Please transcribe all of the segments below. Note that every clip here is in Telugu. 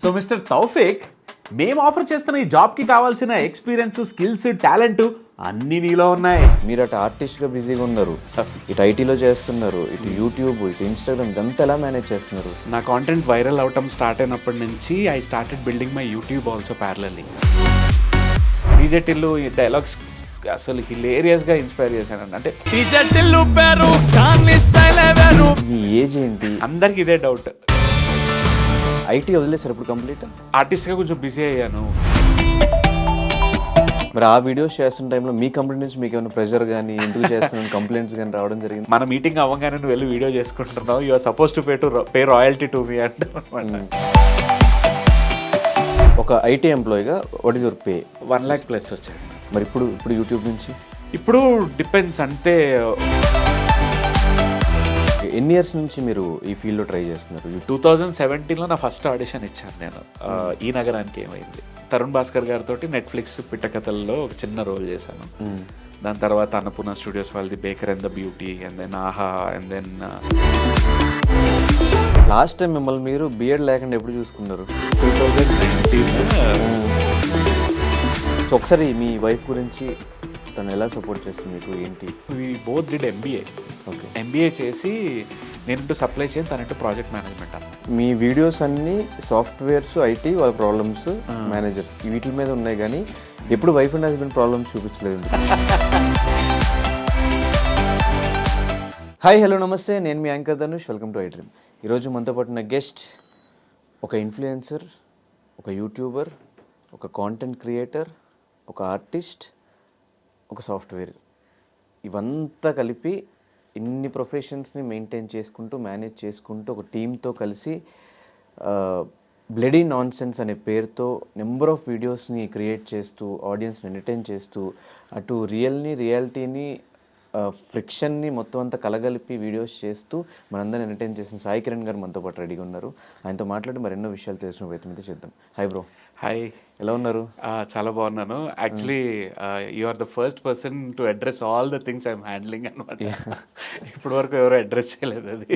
సో మిస్టర్ తౌఫిక్, మేము ఆఫర్ చేస్తున్న ఈ జాబ్కి కావాల్సిన ఎక్స్పీరియన్స్, స్కిల్స్, టాలెంట్ అన్నీ నీలో ఉన్నాయి. మీరు అటు ఆర్టిస్ట్గా బిజీగా ఉన్నారు, ఇటు ఐటీలో చేస్తున్నారు, ఇటు యూట్యూబ్, ఇటు ఇన్స్టాగ్రామ్, ఇదంతా ఎలా మేనేజ్ చేస్తున్నారు? నా కాంటెంట్ వైరల్ అవటం స్టార్ట్ అయినప్పటి నుంచి I started building my YouTube also parallelly. DJ Tillu ఈ డైలాగ్స్ అసలు హిలేరియస్గా ఇన్స్పైర్ చేశానండి. అంటే మీ ఏజ్ ఏంటి? అందరికి ఇదే డౌట్. ఐటీ వదిలేసారు ఇప్పుడు కంప్లీట్? ఆర్టిస్ట్గా కొంచెం బిజీ అయ్యాను. మరి ఆ వీడియోస్ చేస్తున్న టైంలో మీ కంపెనీ నుంచి మీకు ఏమైనా ప్రెషర్ కానీ, ఎందుకు చేస్తున్నాను కంప్లైంట్స్ కానీ రావడం జరిగింది? మన మీటింగ్ అవ్వగానే నువ్వు వెళ్ళి వీడియో చేసుకుంటున్నావు, you are suppose to pay royalty to me అంటే ఒక ఐటీ ఎంప్లాయీగా what is your pay? 1 lakh plus వచ్చాయి. మరి ఇప్పుడు యూట్యూబ్ నుంచి ఇప్పుడు డిపెండ్స్. అంటే ఎన్ని ఇయర్స్ నుంచి మీరు ఈ ఫీల్డ్లో ట్రై చేస్తున్నారు? 2017లో నా ఫస్ట్ ఆడిషన్ ఇచ్చాను నేను. ఈ నగరానికి ఏమైంది, తరుణ్ భాస్కర్ గారితో నెట్ఫ్లిక్స్ పిట్టకథల్లో ఒక చిన్న రోల్ చేశాను. దాని తర్వాత అన్నపూర్ణ స్టూడియోస్ వాళ్ళది baker and the beauty, and then Aha, and then last time మిమ్మల్ని మీరు బిఎడ్ లేకుండా ఎప్పుడు చూసుకున్నారు? 2019. సో ఒకసారి మీ వైఫ్ గురించి, తను ఎలా సపోర్ట్ చేస్తుంది మీకు, ఏంటి? We both did MBA. Okay. MBA చేసి నేను సప్లై చేయను, తనంటూ ప్రాజెక్ట్ మేనేజ్మెంట్ అన్న. మీ వీడియోస్ అన్నీ సాఫ్ట్వేర్స్, ఐటీ, వాళ్ళ ప్రాబ్లమ్స్, మేనేజర్స్ వీటి మీద ఉన్నాయి, కానీ ఎప్పుడు వైఫ్ అండ్ హస్బెండ్ ప్రాబ్లమ్స్ చూపించలేదు. హాయ్, హలో, నమస్తే. నేను మీ anchor Dhanush. Welcome to I dream. ఈరోజు మనతో పాటు ఉన్న గెస్ట్ ఒక ఇన్ఫ్లుయెన్సర్, ఒక యూట్యూబర్, ఒక కాంటెంట్ క్రియేటర్, ఒక ఆర్టిస్ట్, ఒక సాఫ్ట్వేర్. ఇవంతా కలిపి ఇన్ని ప్రొఫెషన్స్ని మెయింటైన్ చేసుకుంటూ, మేనేజ్ చేసుకుంటూ, ఒక టీంతో కలిసి బ్లడీ నాన్ సెన్స్ అనే పేరుతో నెంబర్ ఆఫ్ వీడియోస్ని క్రియేట్ చేస్తూ, ఆడియన్స్ని ఎంటర్టైన్ చేస్తూ, అటు రియాలిటీని, ఫ్రిక్షన్ని మొత్తం అంతా కలగలిపి వీడియోస్ చేస్తూ మనందరిని ఎంటర్టైన్ చేసిన సాయి కిరణ్ గారు మనతో పాటు రెడీగా ఉన్నారు. ఆయనతో మాట్లాడి మరెన్నో విషయాలు తెలిసిన ప్రయత్నం అయితే చేద్దాం. Hi bro. హాయ్, ఎలా ఉన్నారు? చాలా బాగున్నాను. Actually you are the first person to address all the things I'm handling అనమాట. ఇప్పటి వరకు ఎవరు అడ్రస్ చేయలేదు అది.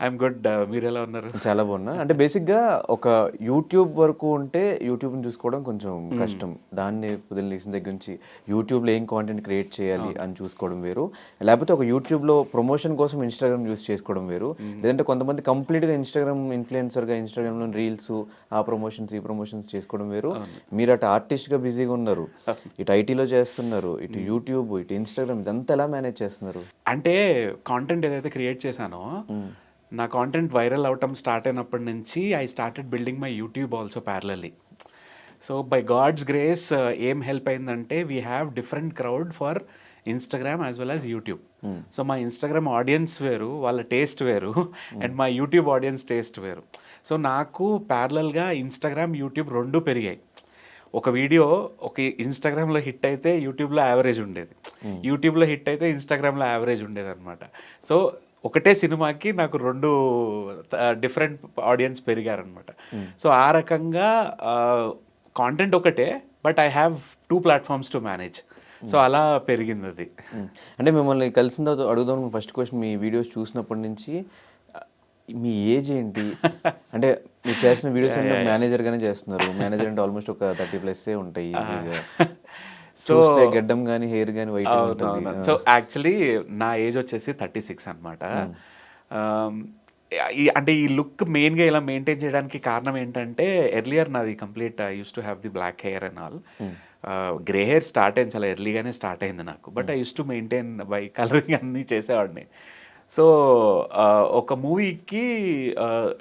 I'm good. మీరు ఎలా ఉన్నారు? చాలా బాగున్నా. అంటే బేసిక్గా ఒక యూట్యూబ్ వరకు ఉంటే యూట్యూబ్ని చూసుకోవడం కొంచెం కష్టం. దాన్ని పొద్దున్న దగ్గర నుంచి యూట్యూబ్లో ఏం కాంటెంట్ క్రియేట్ చేయాలి అని చూసుకోవడం వేరు, లేకపోతే ఒక యూట్యూబ్లో ప్రమోషన్ కోసం ఇన్స్టాగ్రామ్ యూస్ చేసుకోవడం వేరు. లేదంటే కొంతమంది కంప్లీట్గా ఇన్స్టాగ్రామ్ ఇన్ఫ్లుయెన్సర్గా ఇన్స్టాగ్రామ్లో రీల్స్, ఆ ప్రమోషన్స్, ఈ ప్రమోషన్స్ చేసుకోవడం వేరు. మీరు అటు ఆర్టిస్ట్గా బిజీగా ఉన్నారు, ఇటు ఐటీలో చేస్తున్నారు, ఇటు యూట్యూబ్, ఇటు ఇన్స్టాగ్రామ్, ఇదంతా ఎలా మేనేజ్ చేస్తున్నారు? అంటే కాంటెంట్ ఏదైతే క్రియేట్ చేశానో, నా కాంటెంట్ వైరల్ అవటం స్టార్ట్ అయినప్పటి నుంచి I started building my YouTube also parallelly. So by God's grace ఏం హెల్ప్ అయిందంటే, we have different crowd for Instagram as well as YouTube. So మా ఇన్స్టాగ్రామ్ ఆడియన్స్ వేరు, వాళ్ళ టేస్ట్ వేరు, అండ్ మా యూట్యూబ్ ఆడియన్స్ టేస్ట్ వేరు. సో నాకు ప్యారలల్గా ఇన్స్టాగ్రామ్, యూట్యూబ్ రెండు పెరిగాయి. ఒక వీడియో ఒక ఇన్స్టాగ్రామ్లో హిట్ అయితే యూట్యూబ్లో యావరేజ్ ఉండేది, యూట్యూబ్లో హిట్ అయితే ఇన్స్టాగ్రామ్లో యావరేజ్ ఉండేది అనమాట. సో ఒకటే సినిమాకి నాకు రెండు డిఫరెంట్ ఆడియన్స్ పెరిగారనమాట. సో ఆ రకంగా కాంటెంట్ ఒకటే, but I have 2 platforms to manage. So అలా పెరిగింది అది. అంటే మిమ్మల్ని కలిసిన తర్వాత అడుగుదాం ఫస్ట్ క్వశ్చన్, మీ వీడియోస్ చూసినప్పటి నుంచి మీ ఏజ్ ఏంటి? అంటే మీరు చేసిన వీడియోస్ అంటే మేనేజర్గానే చేస్తున్నారు. మేనేజర్ అంటే ఆల్మోస్ట్ ఒక 30+ ఉంటాయి ఈజీగా. సో గడ్డం కానీ హెయిర్ కానీ వైట్ ఉంటుంది. సో యాక్చువల్లీ నా ఏజ్ వచ్చేసి 36 అనమాట. అంటే ఈ లుక్ మెయిన్గా ఇలా మెయింటైన్ చేయడానికి కారణం ఏంటంటే, ఎర్లియర్ నాది complete I use to have the black hair and all. Grey hair start అయింది, చాలా ఎర్లీగానే స్టార్ట్ అయింది నాకు. But I use to maintain by colouring అన్నీ చేసేవాడిని. సో ఒక మూవీకి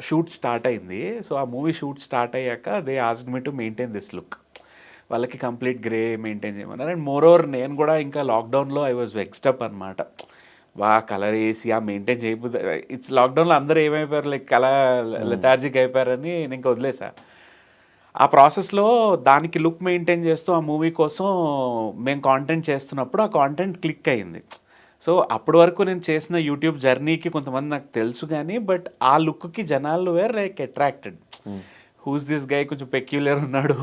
షూట్ స్టార్ట్ అయింది. సో ఆ మూవీ షూట్ స్టార్ట్ అయ్యాక they asked me to maintain this look. వాళ్ళకి కంప్లీట్ గ్రే మెయింటైన్ చేయమన్నారు. అండ్ మోర్ ఓవర్ నేను కూడా ఇంకా లాక్డౌన్లో ఐ వాజ్ వెక్స్డ్ అప్ అనమాట. కలర్ వేసి ఆ మెయింటైన్ చేయకపోతే, ఇట్స్ లాక్డౌన్లో అందరూ ఏమైపోయారు, లైక్ అలా లెథార్జిక్ అయిపోయారని నేను ఇంకా వదిలేసా. ఆ ప్రాసెస్లో దానికి లుక్ మెయింటైన్ చేస్తూ ఆ మూవీ కోసం మేము కాంటెంట్ చేస్తున్నప్పుడు ఆ కాంటెంట్ క్లిక్ అయింది. సో అప్పటి వరకు నేను చేసిన యూట్యూబ్ జర్నీకి కొంతమంది నాకు తెలుసు కానీ, బట్ ఆ లుక్కి జనాలు were like attracted. Who's this guy, కొంచెం పెక్యులర్ ఉన్నాడు,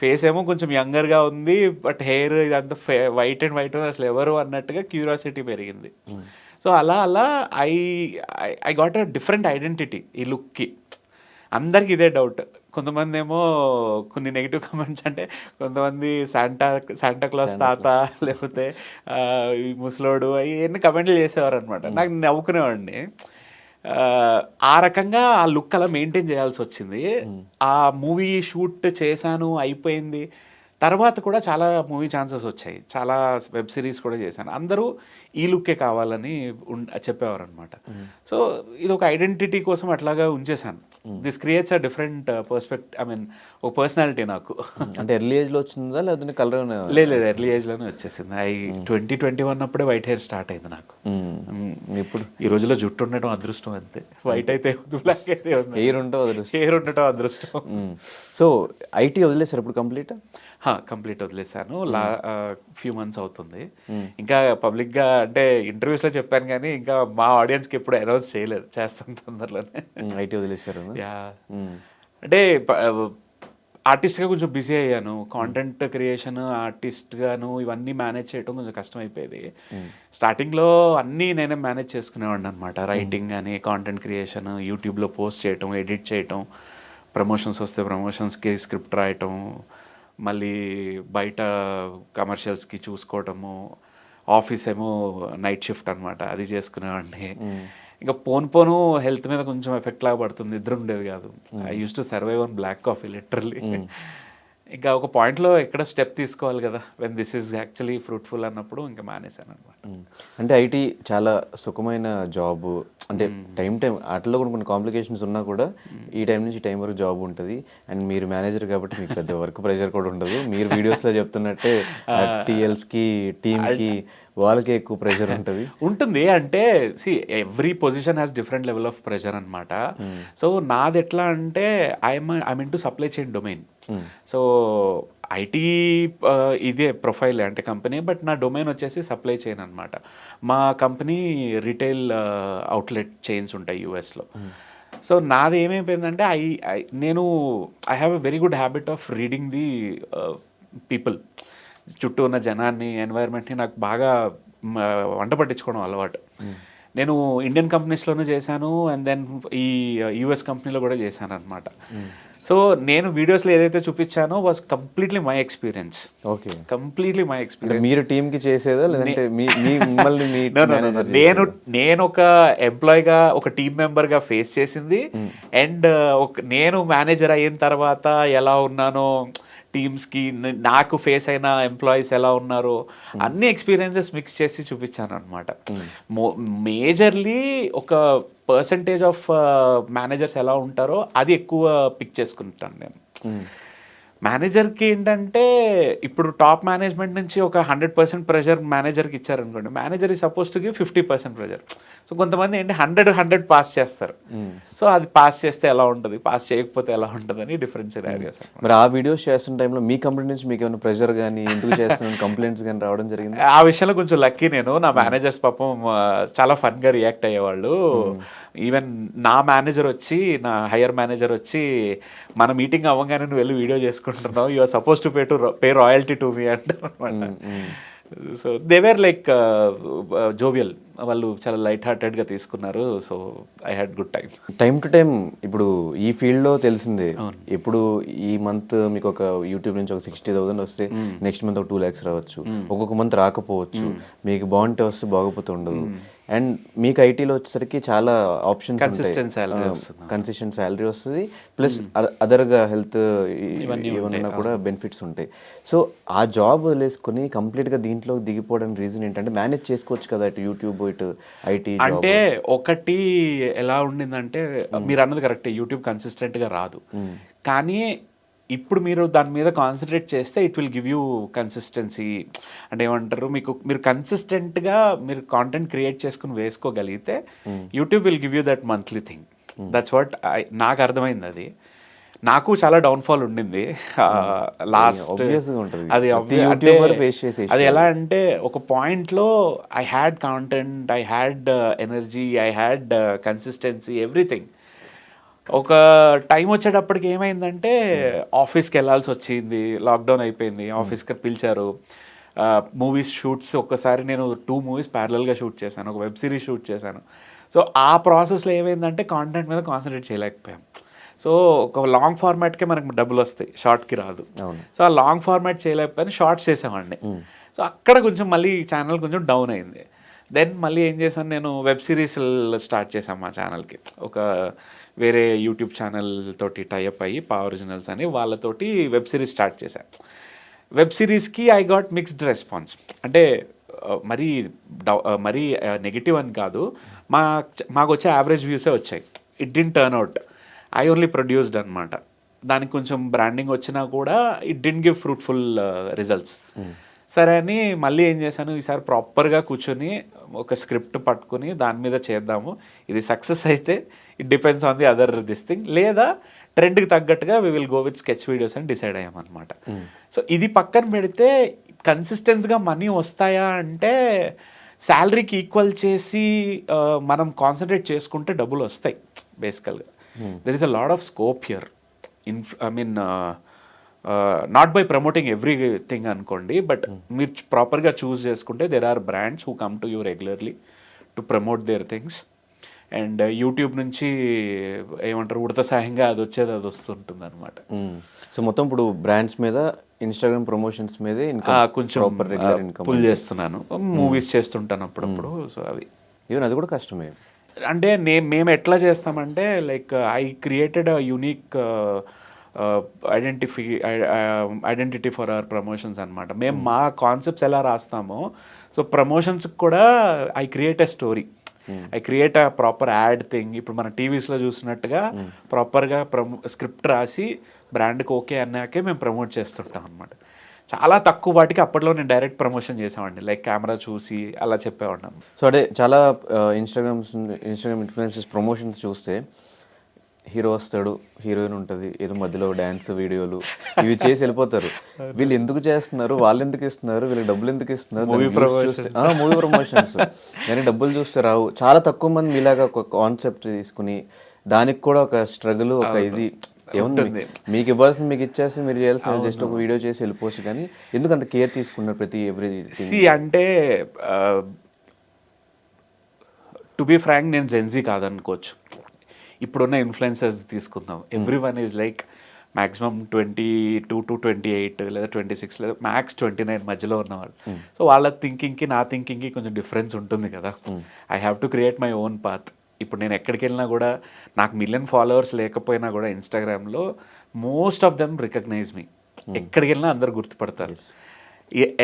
ఫేస్ ఏమో కొంచెం యంగర్గా ఉంది, బట్ హెయిర్ ఇదంతా వైట్ అండ్ వైట్ అసలు ఎవరు అన్నట్టుగా క్యూరియాసిటీ పెరిగింది. సో అలా అలా I got a different identity ఈ లుక్కి. అందరికి ఇదే డౌట్, కొంతమంది ఏమో కొన్ని నెగిటివ్ కామెంట్స్ అంటే కొంతమంది శాంటా క్లాస్ తాత లేకపోతే ఈ ముసలోడు అవన్నీ కమెంట్లు చేసేవారు అనమాట. నాకు నవ్వుకునేవాడిని. ఆ రకంగా ఆ లుక్ అలా మెయింటైన్ చేయాల్సి వచ్చింది. ఆ మూవీ షూట్ చేశాను, అయిపోయింది. తర్వాత కూడా చాలా మూవీ ఛాన్సెస్ వచ్చాయి. చాలా వెబ్ సిరీస్ కూడా చేశాను. అందరూ ఈ లుక్కే కావాలని చెప్పేవారనమాట. సో ఇది ఒక ఐడెంటిటీ కోసం అట్లాగా ఉంచేశాను. This creates a different I mean ఒక పర్సనాలిటీ నాకు. అంటే ఎర్లీ ఏజ్లో వచ్చిందా లేదంటే కలర్? లేదు, ఎర్లీ ఏజ్లోనే వచ్చేసింది. 2021 అప్పుడే వైట్ హెయిర్ స్టార్ట్ అయింది నాకు. ఇప్పుడు ఈ రోజుల్లో జుట్టు ఉండటం అదృష్టం అంతే. వైట్ అయితే బ్లాక్ అయితే హెయిర్ ఉండటం అదృష్టం. సో ఐటీ వదిలేసారు ఇప్పుడు కంప్లీట్ వదిలేసాను. ఫ్యూ మంత్స్ అవుతుంది. ఇంకా పబ్లిక్గా అంటే ఇంటర్వ్యూస్లో చెప్పాను కానీ ఇంకా మా ఆడియన్స్కి ఎప్పుడు అనౌన్స్ చేయలేదు. చేస్తాను తొందరలోనే. ఐటీ వదిలేసారు? యా, అంటే ఆర్టిస్ట్గా కొంచెం బిజీ అయ్యాను. కాంటెంట్ క్రియేషన్ ఆర్టిస్ట్గాను ఇవన్నీ మేనేజ్ చేయడం కొంచెం కష్టం అయిపోయేది. స్టార్టింగ్లో అన్నీ నేనే మేనేజ్ చేసుకునేవాడిని అనమాట. రైటింగ్ కానీ, కాంటెంట్ క్రియేషన్, యూట్యూబ్లో పోస్ట్ చేయటం, ఎడిట్ చేయటం, ప్రమోషన్స్ వస్తే ప్రమోషన్స్కి స్క్రిప్ట్ రాయటం, మళ్ళీ బయట కమర్షియల్స్కి చూసుకోవటము, ఆఫీస్ ఏమో నైట్ షిఫ్ట్ అనమాట, అది చేసుకునేవాడిని. ఇంకా పోను హెల్త్ మీద కొంచెం ఎఫెక్ట్ లాగా పడుతుంది, నిద్ర ఉండేది కాదు. I use to survive on black coffee literally. ఇంకా ఒక పాయింట్లో ఎక్కడ స్టెప్ తీసుకోవాలి కదా, when this is actually fruitful అన్నప్పుడు ఇంకా మానేశాను అనమాట. అంటే ఐటీ చాలా సుఖమైన జాబ్, అంటే టైం వాటిలో కూడా కొన్ని కాంప్లికేషన్స్ ఉన్నా కూడా ఈ టైం నుంచి టైం వరకు జాబ్ ఉంటుంది. అండ్ మీరు మేనేజర్ కాబట్టి మీకు పెద్ద వర్క్ ప్రెషర్ కూడా ఉండదు. మీరు వీడియోస్లో చెప్తున్నట్టే టీఎల్స్కి, టీమ్కి, వాళ్ళకి ఎక్కువ ప్రెషర్ ఉంటుంది. అంటే every position has different level of pressure అనమాట. సో నాది ఎట్లా అంటే I mean to supply chain domain. So IT ఇదే ప్రొఫైల్ అంటే కంపెనీ, బట్ నా డొమైన్ వచ్చేసి సప్లై చైన్ అనమాట. మా కంపెనీ రిటైల్ అవుట్లెట్ చైన్స్ ఉంటాయి యూఎస్లో. సో నాది ఏమైపోయిందంటే I have a very good habit of reading the people, చుట్టూ ఉన్న జనాన్ని, ఎన్వైర్న్మెంట్ని నాకు బాగా వంట పట్టించుకోవడం అలవాటు. నేను ఇండియన్ కంపెనీస్లోనూ చేశాను, అండ్ దెన్ ఈ యూఎస్ కంపెనీలో కూడా చేశాను అనమాట. సో నేను వీడియోస్లో ఏదైతే చూపించానో was completely my experience. Okay, completely my experience. మీరు టీమ్కి చేసేదా లేదంటే నేను ఒక ఎంప్లాయీగా, ఒక టీమ్ మెంబర్గా ఫేస్ చేసింది, అండ్ నేను మేనేజర్ అయిన తర్వాత ఎలా ఉన్నానో, టీమ్స్కి నాకు ఫేస్ అయిన ఎంప్లాయీస్ ఎలా ఉన్నారో అన్ని ఎక్స్పీరియన్సెస్ మిక్స్ చేసి చూపించాను అనమాట. మేజర్లీ ఒక పర్సంటేజ్ ఆఫ్ మేనేజర్స్ ఎలా ఉంటారో అది ఎక్కువ పిక్ చేసుకుంటాను నేను. మేనేజర్కి ఏంటంటే ఇప్పుడు టాప్ మేనేజ్మెంట్ నుంచి ఒక 100% ప్రెషర్ మేనేజర్కి ఇచ్చారనుకోండి, మేనేజర్ ఈ suppose to give 50% pressure. So కొంతమంది ఏంటి 100 పాస్ చేస్తారు. సో అది పాస్ చేస్తే ఎలా ఉంటుంది, పాస్ చేయకపోతే ఎలా ఉంటుంది అని డిఫరెంట్ సినారియోస్. మరి ఆ వీడియోస్ చేస్తున్న టైంలో మీ కంపెనీ నుంచి మీకు ఏమైనా ప్రెషర్ కానీ, ఎందుకు చేస్తున్నాను కంప్లైంట్స్ కానీ రావడం జరిగింది? ఆ విషయంలో కొంచెం లక్కీ నేను. నా మేనేజర్స్ పాపం చాలా ఫన్గా రియాక్ట్ అయ్యేవాళ్ళు. ఈవెన్ నా మేనేజర్ వచ్చి, నా హయ్యర్ మేనేజర్ వచ్చి, మన మీటింగ్ అవ్వగానే నువ్వు వెళ్ళి వీడియో చేసుకుంటున్నావు, you are suppose to pay royalty to me అంటారు అనమాట. So they were like jovial, వాళ్ళు చాలా లైట్ హార్టెడ్గా తీసుకున్నారు. So I had good time to time. ఇప్పుడు ఈ ఫీల్డ్లో తెలిసిందే, ఇప్పుడు ఈ మంత్ మీకు ఒక యూట్యూబ్ నుంచి ఒక 60,000 వస్తే నెక్స్ట్ మంత్ ఒక 2 lakhs రావచ్చు, ఒక్కొక్క మంత్ రాకపోవచ్చు, మీకు బాగుంటే వస్తే బాగోపోతే ఉండదు. అండ్ మీకు ఐటీలో వచ్చేసరికి చాలా ఆప్షన్స్ కన్సిస్టెంట్ శాలరీ వస్తుంది, ప్లస్ అదర్గా హెల్త్ ఏమన్నా కూడా బెనిఫిట్స్ ఉంటాయి. సో ఆ జాబ్ వదిలేసుకొని కంప్లీట్గా దీంట్లో దిగిపోవడానికి రీజన్ ఏంటంటే మేనేజ్ చేసుకోవచ్చు కదా ఇటు యూట్యూబ్ ఇటు ఐటీ? అంటే ఒకటి ఎలా ఉండిందంటే, మీరు అన్నది కరెక్టే, యూట్యూబ్ కన్సిస్టెంట్గా రాదు, కానీ ఇప్పుడు మీరు దాని మీద కాన్సన్ట్రేట్ చేస్తే it will give you consistency. అంటే ఏమంటారు, మీరు కన్సిస్టెంట్గా మీరు కాంటెంట్ క్రియేట్ చేసుకుని వేసుకోగలిగితే YouTube will give you that monthly thing. That's what నాకు అర్థమైంది. అది నాకు చాలా డౌన్ఫాల్ ఉండింది లాస్ట్. అది ఎలా అంటే ఒక పాయింట్లో I had content, I had energy, I had consistency, everything. ఒక టైం వచ్చేటప్పటికి ఏమైందంటే ఆఫీస్కి వెళ్ళాల్సి వచ్చింది, లాక్డౌన్ అయిపోయింది, ఆఫీస్కి పిలిచారు, మూవీస్ షూట్స్. ఒక్కసారి నేను 2 movies ప్యారలల్గా షూట్ చేశాను, ఒక వెబ్ సిరీస్ షూట్ చేశాను. సో ఆ ప్రాసెస్లో ఏమైందంటే కాంటెంట్ మీద కాన్సన్ట్రేట్ చేయలేకపోయాం. సో ఒక లాంగ్ ఫార్మాట్కే మనకు డబ్బులు వస్తాయి, షార్ట్కి రాదు. అవును. సో ఆ లాంగ్ ఫార్మాట్ చేయలేకపోయినా షార్ట్స్ చేసామండి. సో అక్కడ కొంచెం మళ్ళీ ఛానల్ కొంచెం డౌన్ అయింది. దెన్ మళ్ళీ ఏం చేశాను, నేను వెబ్ సిరీస్ స్టార్ట్ చేశాను మా ఛానల్కి. ఒక వేరే యూట్యూబ్ ఛానల్ తోటి టైఅప్ అయ్యి పా ఒరిజినల్స్ అని వాళ్ళతోటి వెబ్ సిరీస్ స్టార్ట్ చేశాను. వెబ్ సిరీస్కి ఐ గాట్ మిక్స్డ్ రెస్పాన్స్. అంటే మరీ నెగిటివ్ అని కాదు, మాకు వచ్చే యావరేజ్ వ్యూసే వచ్చాయి. It didn't turn out, I only produced అనమాట. దానికి కొంచెం బ్రాండింగ్ వచ్చినా కూడా it didn't give fruitful results. సరే అని మళ్ళీ ఏం చేశాను, ఈసారి ప్రాపర్గా కూర్చొని ఒక స్క్రిప్ట్ పట్టుకుని దాని మీద చేద్దాము, ఇది సక్సెస్ అయితే it depends on the other this thing, లేదా ట్రెండ్కి తగ్గట్టుగా we will go with sketch videos అని డిసైడ్ అయ్యామన్నమాట. సో ఇది పక్కన పెడితే కన్సిస్టెంట్గా మనీ వస్తాయా అంటే శాలరీకి ఈక్వల్ చేసి మనం కాన్సన్ట్రేట్ చేసుకుంటే డబ్బులు వస్తాయి బేసికల్గా. There is a lot of scope here. Not by promoting everything అనుకోండి, బట్ మీరు ప్రాపర్గా చూస్ చేసుకుంటే there are brands who come to you regularly to promote their things. And YouTube నుంచి ఏమంటారు ఉడత సాయంగా అది వస్తుంటుంది అనమాట. సో మొత్తం ఇప్పుడు బ్రాండ్స్ మీద, ఇన్స్టాగ్రామ్ ప్రమోషన్స్ మీదే కొంచెం రెగ్యులర్ ఇన్కమ్ పుల్ చేస్తున్నాను. మూవీస్ చేస్తుంటాను అప్పుడప్పుడు. సో అవి ఈవెన్ అది కూడా కష్టమే. అంటే మేము ఎట్లా చేస్తామంటే like I created a unique identity for our promotions అనమాట. మేము మా కాన్సెప్ట్స్ ఎలా రాస్తామో, సో ప్రమోషన్స్కి కూడా I create a story, I create a proper add thing. ఇప్పుడు మన టీవీస్లో చూసినట్టుగా ప్రాపర్గా స్క్రిప్ట్ రాసి బ్రాండ్కి ఓకే అన్నాకే మేము ప్రమోట్ చేస్తుంటాం అనమాట. చాలా తక్కువ వాటికి అప్పట్లో నేను డైరెక్ట్ ప్రమోషన్ చేసామండి, లైక్ కెమెరా చూసి అలా చెప్పేవాడినాను. సో అదే చాలా ఇన్స్టాగ్రామ్ ఇన్ఫ్లుయెన్సర్స్ ప్రమోషన్స్ చూస్తే హీరో వస్తాడు, హీరోయిన్ ఉంటుంది, ఏదో మధ్యలో డ్యాన్స్ వీడియోలు ఇవి చేసి వెళ్ళిపోతారు. వీళ్ళు ఎందుకు చేస్తున్నారు, వాళ్ళు ఎందుకు ఇస్తున్నారు, వీళ్ళకి డబ్బులు ఎందుకు ఇస్తున్నారు, మూవీ ప్రమోషన్స్ కానీ డబ్బులు చూస్తే రావు. చాలా తక్కువ మంది మీలాగా ఒక కాన్సెప్ట్ తీసుకుని దానికి కూడా ఒక స్ట్రగుల్, ఒక ఇది ఏముంది, మీకు ఇవ్వాల్సింది మీకు ఇచ్చేసి మీరు చేయాల్సిన జస్ట్ ఒక వీడియో చేసి వెళ్ళిపోవచ్చు. కానీ ఎందుకు అంత కేర్ తీసుకున్నారు ప్రతి ఎవ్రీ అంటే టు బి ఫ్రాంక్ నేను జెన్జీ కాదనుకోవచ్చు. ఇప్పుడున్న ఇన్ఫ్లుయెన్సర్స్ తీసుకుందాం, every one is like maximum 22 to 28 లేదా 26 లేదా మ్యాక్స్ 29 మధ్యలో ఉన్నవాళ్ళు. సో వాళ్ళ థింకింగ్కి నా థింకింగ్కి కొంచెం డిఫరెన్స్ ఉంటుంది కదా. I have to create my own path. ఇప్పుడు నేను ఎక్కడికి వెళ్ళినా కూడా నాకు 1 million followers లేకపోయినా కూడా ఇన్స్టాగ్రామ్లో most of them recognise me. ఎక్కడికి వెళ్ళినా అందరు గుర్తుపడతారు.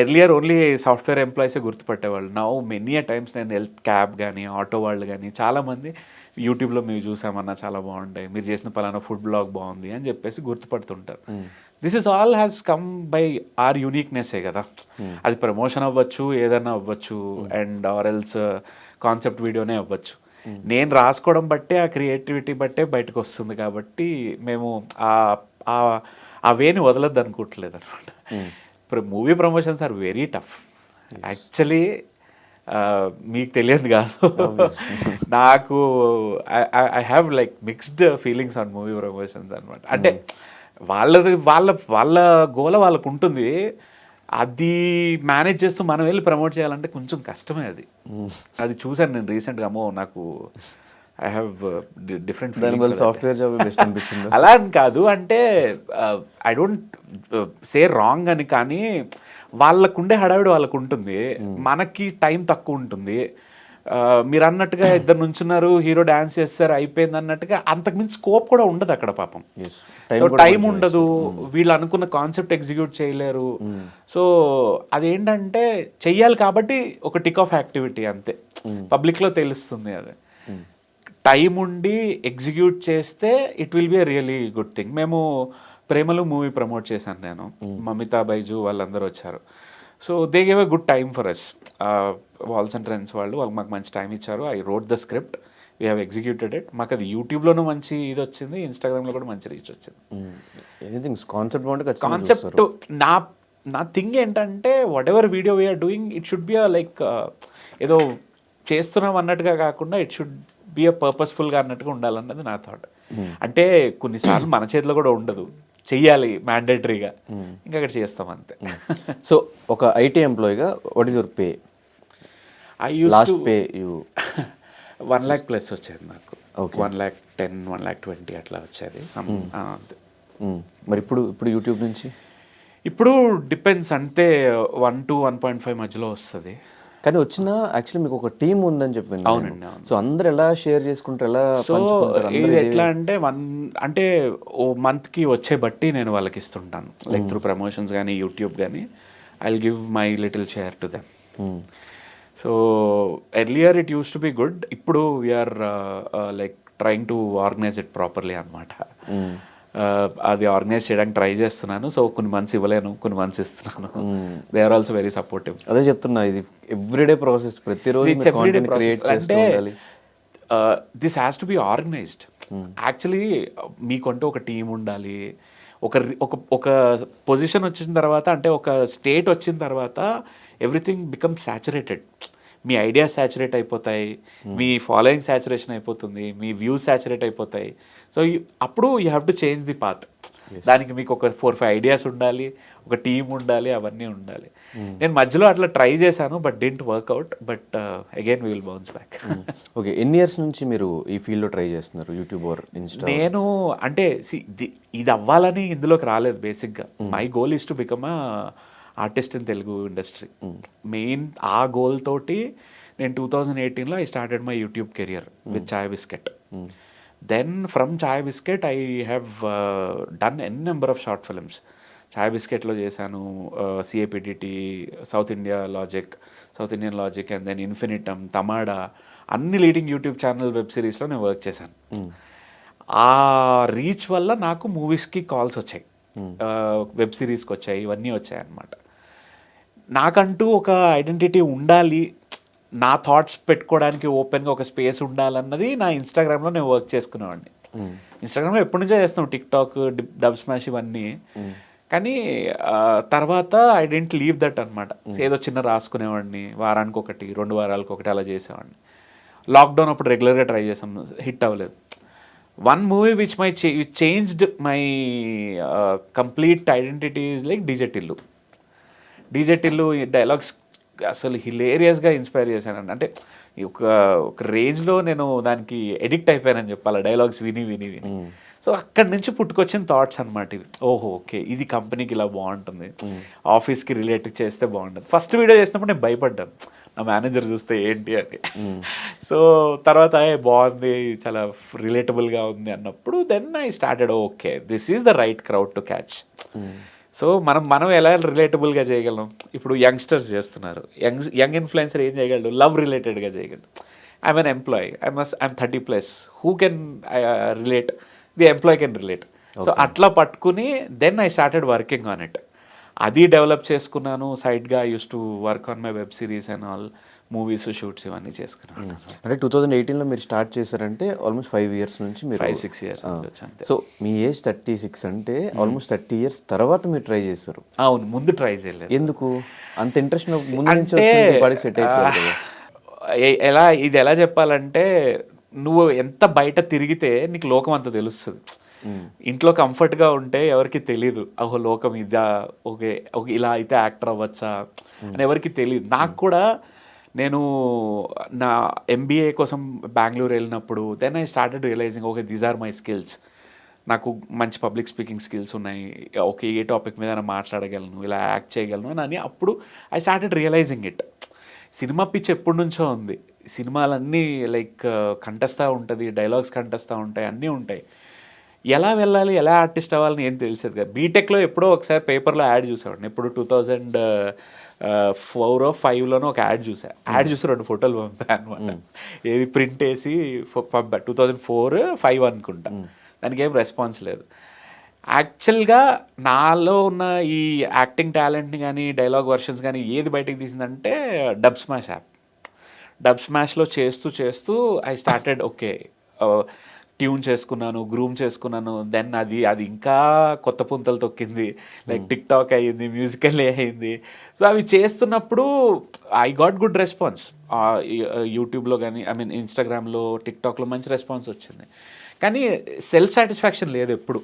ఎర్లియర్ ఓన్లీ సాఫ్ట్వేర్ ఎంప్లాయీసే గుర్తుపట్టేవాళ్ళు. నౌ మెనీ అ టైమ్స్ నేను హెల్త్ క్యాబ్ కానీ ఆటో వాళ్ళు కానీ చాలామంది యూట్యూబ్లో మీరు చూసామన్నా చాలా బాగుంటాయి, మీరు చేసిన పలానా ఫుడ్ బ్లాగ్ బాగుంది అని చెప్పేసి గుర్తుపడుతుంటారు. This is all has come by our యూనిక్నెస్సే కదా. అది ప్రమోషన్ అవ్వచ్చు, ఏదైనా అవ్వచ్చు, అండ్ ఆర్ ఎల్స్ కాన్సెప్ట్ వీడియోనే అవ్వచ్చు. నేను రాసుకోవడం బట్టే, ఆ క్రియేటివిటీ బట్టే బయటకు వస్తుంది. కాబట్టి మేము ఆ వేని వదలొద్దు అనుకోవట్లేదు అనమాట. ఇప్పుడు movie promotions are very tough actually. మీకు తెలియదు కాదు, నాకు I have like mixed feelings on movie promotions అనమాట. అంటే వాళ్ళ గోల వాళ్ళకు ఉంటుంది, అది మేనేజ్ చేస్తూ మనం వెళ్ళి ప్రమోట్ చేయాలంటే కొంచెం కష్టమే. అది చూసాను నేను రీసెంట్గా. అమ్మో, నాకు I have different software job best అనిపించింది. అలా అని కాదు, అంటే ఐ డోంట్ సే రాంగ్ అని, కానీ వాళ్ళకుండే హడావిడి వాళ్ళకు ఉంటుంది, మనకి టైం తక్కువ ఉంటుంది. మీరు అన్నట్టుగా ఇద్దరు నుంచున్నారు, హీరో డాన్స్ చేస్తారు, అయిపోయింది అన్నట్టుగా అంతకుమించి స్కోప్ కూడా ఉండదు అక్కడ పాపం. సో టైం ఉండదు, వీళ్ళు అనుకున్న కాన్సెప్ట్ ఎగ్జిక్యూట్ చేయలేరు. సో అదేంటంటే చెయ్యాలి కాబట్టి ఒక టిక్ ఆఫ్ యాక్టివిటీ అంతే, పబ్లిక్లో తెలుస్తుంది. అది టైం ఉండి ఎగ్జిక్యూట్ చేస్తే it will be a really good thing. మేము ప్రేమలు మూవీ ప్రమోట్ చేశాను నేను, మమితా బైజు వాళ్ళందరూ వచ్చారు. So they gave a good time for us. Walls and trends వాళ్ళు మాకు మంచి టైం ఇచ్చారు. I wrote the script, we have executed it. మాకు అది యూట్యూబ్లోనూ మంచి ఇది వచ్చింది, ఇన్స్టాగ్రామ్లో కూడా మంచి రీచ్ వచ్చింది. కాన్సెప్ట్ నా థింగ్ ఏంటంటే whatever video we are doing it should be like ఏదో చేస్తున్నాం అన్నట్టుగా కాకుండా ఇట్ షుడ్ బి అ పర్పస్ఫుల్గా అన్నట్టుగా ఉండాలన్నది నా థాట్. అంటే కొన్నిసార్లు మన చేతిలో కూడా ఉండదు, చెయ్యాలి మ్యాండేటరీగా, ఇంకా అక్కడ చేస్తాం అంతే. సో ఒక ఐటీ ఎంప్లాయీగా what is your pay? Last pay 1 lakh+ వచ్చేది నాకు. Okay. 1,10,000 1,20,000 అట్లా వచ్చేది అంతే. మరి ఇప్పుడు ఇప్పుడు యూట్యూబ్ నుంచి ఇప్పుడు డిపెండ్స్, అంటే 1 to 1.5 మధ్యలో వస్తుంది. కానీ వచ్చిన యాక్చువల్లీ మీకు ఒక టీం ఉందని చెప్పి విన్నాను. అవునండి, అవును. సో అందరు ఎలా షేర్ చేసుకుంటారు, ఎలా సో పంచుకుంటారు అందరూ ఇది ఇది? ఎట్లా అంటే అంటే ఓ మంత్కి వచ్చే బట్టి నేను వాళ్ళకి ఇస్తుంటాను, లైక్ త్రూ ప్రమోషన్స్ కానీ యూట్యూబ్ కానీ I will give my little share to them. So earlier it use to be good, ఇప్పుడు we are like trying to organize it properly అనమాట. అది ఆర్గనైజ్ చేయడానికి ట్రై చేస్తున్నాను. సో కొన్ని మంత్స్ ఇవ్వలేను, కొన్ని మంత్స్ ఇస్తున్నాను. They are also very supportive. అదే చెప్తున్నా, ఇది ఎవ్రీడే ప్రాసెస్, ప్రతిరోజు కాంటెంట్ క్రియేట్ చేస్తూ ఉండాలి. This has to be organised. Actually మీకంటూ ఒక టీం ఉండాలి. ఒక ఒక పొజిషన్ వచ్చిన తర్వాత, అంటే ఒక స్టేట్ వచ్చిన తర్వాత ఎవ్రీథింగ్ బికమ్స్ సాచురేటెడ్. మీ ఐడియాస్ సాచురేట్ అయిపోతాయి, మీ ఫాలోయింగ్ సాచురేషన్ అయిపోతుంది, మీ వ్యూస్ సాచురేట్ అయిపోతాయి. సో అప్పుడు you have to change the path. దానికి మీకు ఒక 4-5 ఐడియాస్ ఉండాలి, ఒక టీం ఉండాలి, అవన్నీ ఉండాలి. నేను మధ్యలో అట్లా ట్రై చేశాను, but didn't work out. But again we will bounce back. Okay, ఎన్ని ఇయర్స్ నుంచి మీరు ఈ ఫీల్డ్లో ట్రై చేస్తున్నారు, యూట్యూబ్ ఆర్ ఇన్స్టా? నేను అంటే ఇది అవ్వాలని ఇందులోకి రాలేదు. బేసిక్గా my goal is to become artist in Telugu industry. Main ఆ గోల్ తోటి నేను 2018లో I started my YouTube career with Chai Bisket. Then from Chai Bisket I have done n number of short films. Chai బిస్కెట్లో చేశాను, CAPDT, South Indian logic, and then Infinitum, Tamada, అన్ని లీడింగ్ యూట్యూబ్ ఛానల్ వెబ్ సిరీస్లో నేను వర్క్ చేశాను. ఆ రీచ్ వల్ల నాకు మూవీస్కి కాల్స్ వచ్చాయి, వెబ్ సిరీస్కి వచ్చాయి, ఇవన్నీ వచ్చాయి అన్నమాట. నాకంటూ ఒక ఐడెంటిటీ ఉండాలి, నా థాట్స్ పెట్టుకోవడానికి ఓపెన్గా ఒక స్పేస్ ఉండాలన్నది నా ఇన్స్టాగ్రామ్లో నేను వర్క్ చేసుకునేవాడిని. ఇన్స్టాగ్రామ్లో ఎప్పటి నుంచో చేస్తున్నాం, టిక్టాక్, డబ్ స్మాష్ ఇవన్నీ. కానీ తర్వాత ఐ డెంట్ లీవ్ దట్ అనమాట. ఏదో చిన్న రాసుకునేవాడిని, వారానికి ఒకటి, 2 వారాలకు ఒకటి అలా చేసేవాడిని. లాక్డౌన్ అప్పుడు రెగ్యులర్గా ట్రై చేసాం, హిట్ అవ్వలేదు. One movie which changed my complete identity is like DJ Tillu dialogues అసలు హిలేరియస్గా ఇన్స్పైర్ చేశానండి. అంటే ఒక రేంజ్లో నేను దానికి ఎడిక్ట్ అయిపోయానని చెప్పాలి, డైలాగ్స్ విని. సో అక్కడి నుంచి పుట్టుకొచ్చిన థాట్స్ అనమాట ఇవి. ఓహో, ఓకే, ఇది కంపెనీకి ఇలా బాగుంటుంది, ఆఫీస్కి రిలేట్ చేస్తే బాగుంటుంది. ఫస్ట్ వీడియో చేసినప్పుడు నేను భయపడ్డాను, నా మేనేజర్ చూస్తే ఏంటి అని. సో తర్వాత బాగుంది, చాలా రిలేటబుల్గా ఉంది అన్నప్పుడు then I started, okay this is the right crowd to catch. So మనం ఎలా రిలేటబుల్గా చేయగలం? ఇప్పుడు యంగ్స్టర్స్ చేస్తున్నారు, యంగ్ ఇన్ఫ్లుయెన్సర్ ఏం చేయగలడు? లవ్ రిలేటెడ్గా చేయగలడు. I'm an employee, I'm 30+, who can relate? The employee can relate. So అట్లా పట్టుకుని then I started working on it. అది డెవలప్ చేసుకున్నాను. సైడ్గా use to work on my web series and all, movies, shoots ఇవన్నీ చేసుకున్నాను. అంటే 2018లో మీరు స్టార్ట్ చేశారంటే ఆల్మోస్ట్ 5 ఇయర్స్ నుంచి మీరు 5-6 ఇయర్స్. సో మీ ఏజ్ 36 అంటే ఆల్మోస్ట్ 30 ఇయర్స్ తర్వాత మీరు ట్రై చేస్తారు. అవును, ముందు ట్రై చేయలేదు. ఎందుకు అంత ఇంట్రెస్ట్? ముందు నుంచి బాడీకి సెట్ అయిపోయింది. ఇది ఎలా చెప్పాలంటే, నువ్వు ఎంత బయట తిరిగితే నీకు లోకం అంత తెలుస్తుంది. ఇంట్లో కంఫర్ట్గా ఉంటే ఎవరికి తెలీదు, ఓహో లోకం ఇదా, ఓకే ఇలా అయితే యాక్టర్ అవ్వచ్చా అని ఎవరికి తెలియదు. నాకు కూడా నేను నా MBA కోసం బెంగళూరు వెళ్ళినప్పుడు then I started realising, okay these are my skills. నాకు మంచి పబ్లిక్ స్పీకింగ్ స్కిల్స్ ఉన్నాయి, ఓకే ఏ టాపిక్ మీద మాట్లాడగలను, ఇలా యాక్ట్ చేయగలను అని అప్పుడు I started realising it. Cinema pitch ఎప్పటి నుంచో ఉంది, సినిమాలన్నీ లైక్ కంటెస్తా ఉంటుంది, డైలాగ్స్ కంటెస్తా ఉంటాయి, అన్నీ ఉంటాయి. ఎలా వెళ్ళాలి, ఎలా ఆర్టిస్ట్ అవ్వాలని ఏం తెలిసేది కదా. బీటెక్లో ఎప్పుడో ఒకసారి పేపర్లో యాడ్ చూసేవాడిని. ఎప్పుడు 2004 or 2005లోనో ఒక యాడ్ చూసి 2 ఫోటోలు పంపాను అనమాట. ఏది ప్రింట్ వేసి పంపా, 2004-05 అనుకుంటా. దానికి ఏం రెస్పాన్స్ లేదు. యాక్చువల్గా నాలో ఉన్న ఈ యాక్టింగ్ టాలెంట్ని కానీ, డైలాగ్ వర్షన్స్ కానీ ఏది బయటకు తీసిందంటే డబ్ స్మాష్ యాప్. డబ్ స్మాష్లో చేస్తూ ఐ స్టార్టెడ్, ఓకే ట్యూన్ చేసుకున్నాను, గ్రూమ్ చేసుకున్నాను. దెన్ అది ఇంకా కొత్త పుంతలు తొక్కింది, లైక్ టిక్టాక్ అయ్యింది, మ్యూజికల్ అయ్యింది. సో అవి చేస్తున్నప్పుడు ఐ గాట్ గుడ్ రెస్పాన్స్. యూట్యూబ్లో కానీ, ఐ మీన్ ఇన్స్టాగ్రామ్లో, టిక్టాక్లో మంచి రెస్పాన్స్ వచ్చింది. కానీ సెల్ఫ్ సాటిస్ఫాక్షన్ లేదు ఎప్పుడు.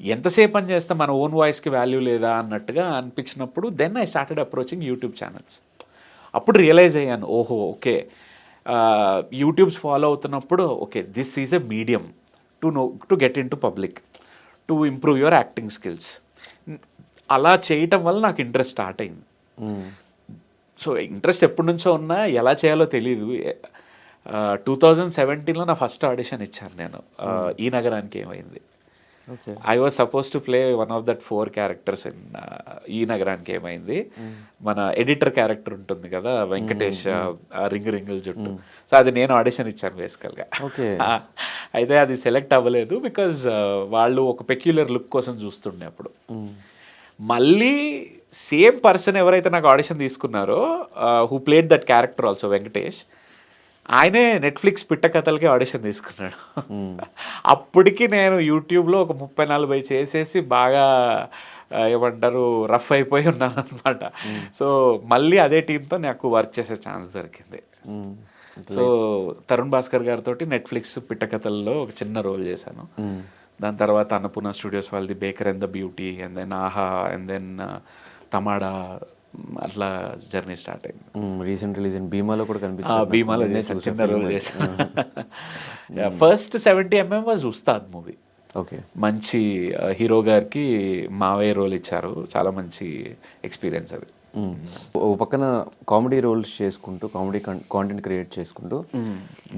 ఎంతసేపు పని చేస్తే మన ఓన్ వాయిస్కి వాల్యూ లేదా అన్నట్టుగా అనిపించినప్పుడు then I started approaching YouTube channels. అప్పుడు రియలైజ్ అయ్యాను, ఓహో ఓకే యూట్యూబ్స్ ఫాలో అవుతున్నప్పుడు okay this is a medium to get in to public, to improve your acting skills. అలా చేయటం వల్ల నాకు ఇంట్రెస్ట్ స్టార్ట్ అయింది. సో ఇంట్రెస్ట్ ఎప్పటి నుంచో ఉన్నా ఎలా చేయాలో తెలియదు. 2017లో నా ఫస్ట్ ఆడిషన్ ఇచ్చాను నేను, ఈ నగరానికి ఏమైంది. Okay. I was suppose to play one of that 4 characters in ఈ నగరానికి ఏమైంది. మన ఎడిటర్ క్యారెక్టర్ ఉంటుంది కదా వెంకటేష్, రింగు రింగుల జుట్టు. సో అది నేను ఆడిషన్ ఇచ్చాను బేసికల్గా. ఓకే. అయితే అది సెలెక్ట్ అవ్వలేదు బికాజ్ వాళ్ళు ఒక పెక్యులర్ లుక్ కోసం చూస్తుండే అప్పుడు. మళ్ళీ సేమ్ పర్సన్ ఎవరైతే నాకు ఆడిషన్ తీసుకున్నారో, who played that character also, Venkatesh, ఆయనే నెట్ఫ్లిక్స్ పిట్ట కథలకి ఆడిషన్ తీసుకున్నాడు. అప్పటికి నేను యూట్యూబ్లో ఒక 30-40 చేసేసి బాగా ఏమంటారు రఫ్ అయిపోయి ఉన్నాను అనమాట. సో మళ్ళీ అదే టీంతో నాకు వర్క్ చేసే ఛాన్స్ దొరికింది. సో తరుణ్ భాస్కర్ గారితో నెట్ఫ్లిక్స్ పిట్ట కథల్లో ఒక చిన్న రోల్ చేశాను. దాని తర్వాత అన్నపూర్ణ స్టూడియోస్ వాళ్ళది baker and the beauty, and then Aha, and then Tamada, అట్లా జర్నీ స్టార్ట్ అయింది. రీసెంట్ రిలీజ్ భీమాలో కూడా కనిపించింది. భీమాలో చేశాను, చిన్న రోల్ చేశాను. First 70mm was Ustaad movie. Okay. మంచి హీరో గారికి మావయ్య రోల్ ఇచ్చారు, చాలా మంచి ఎక్స్పీరియన్స్ అది. ఓ పక్కన కామెడీ రోల్స్ చేసుకుంటూ, కామెడీ కాంటెంట్ క్రియేట్ చేసుకుంటూ,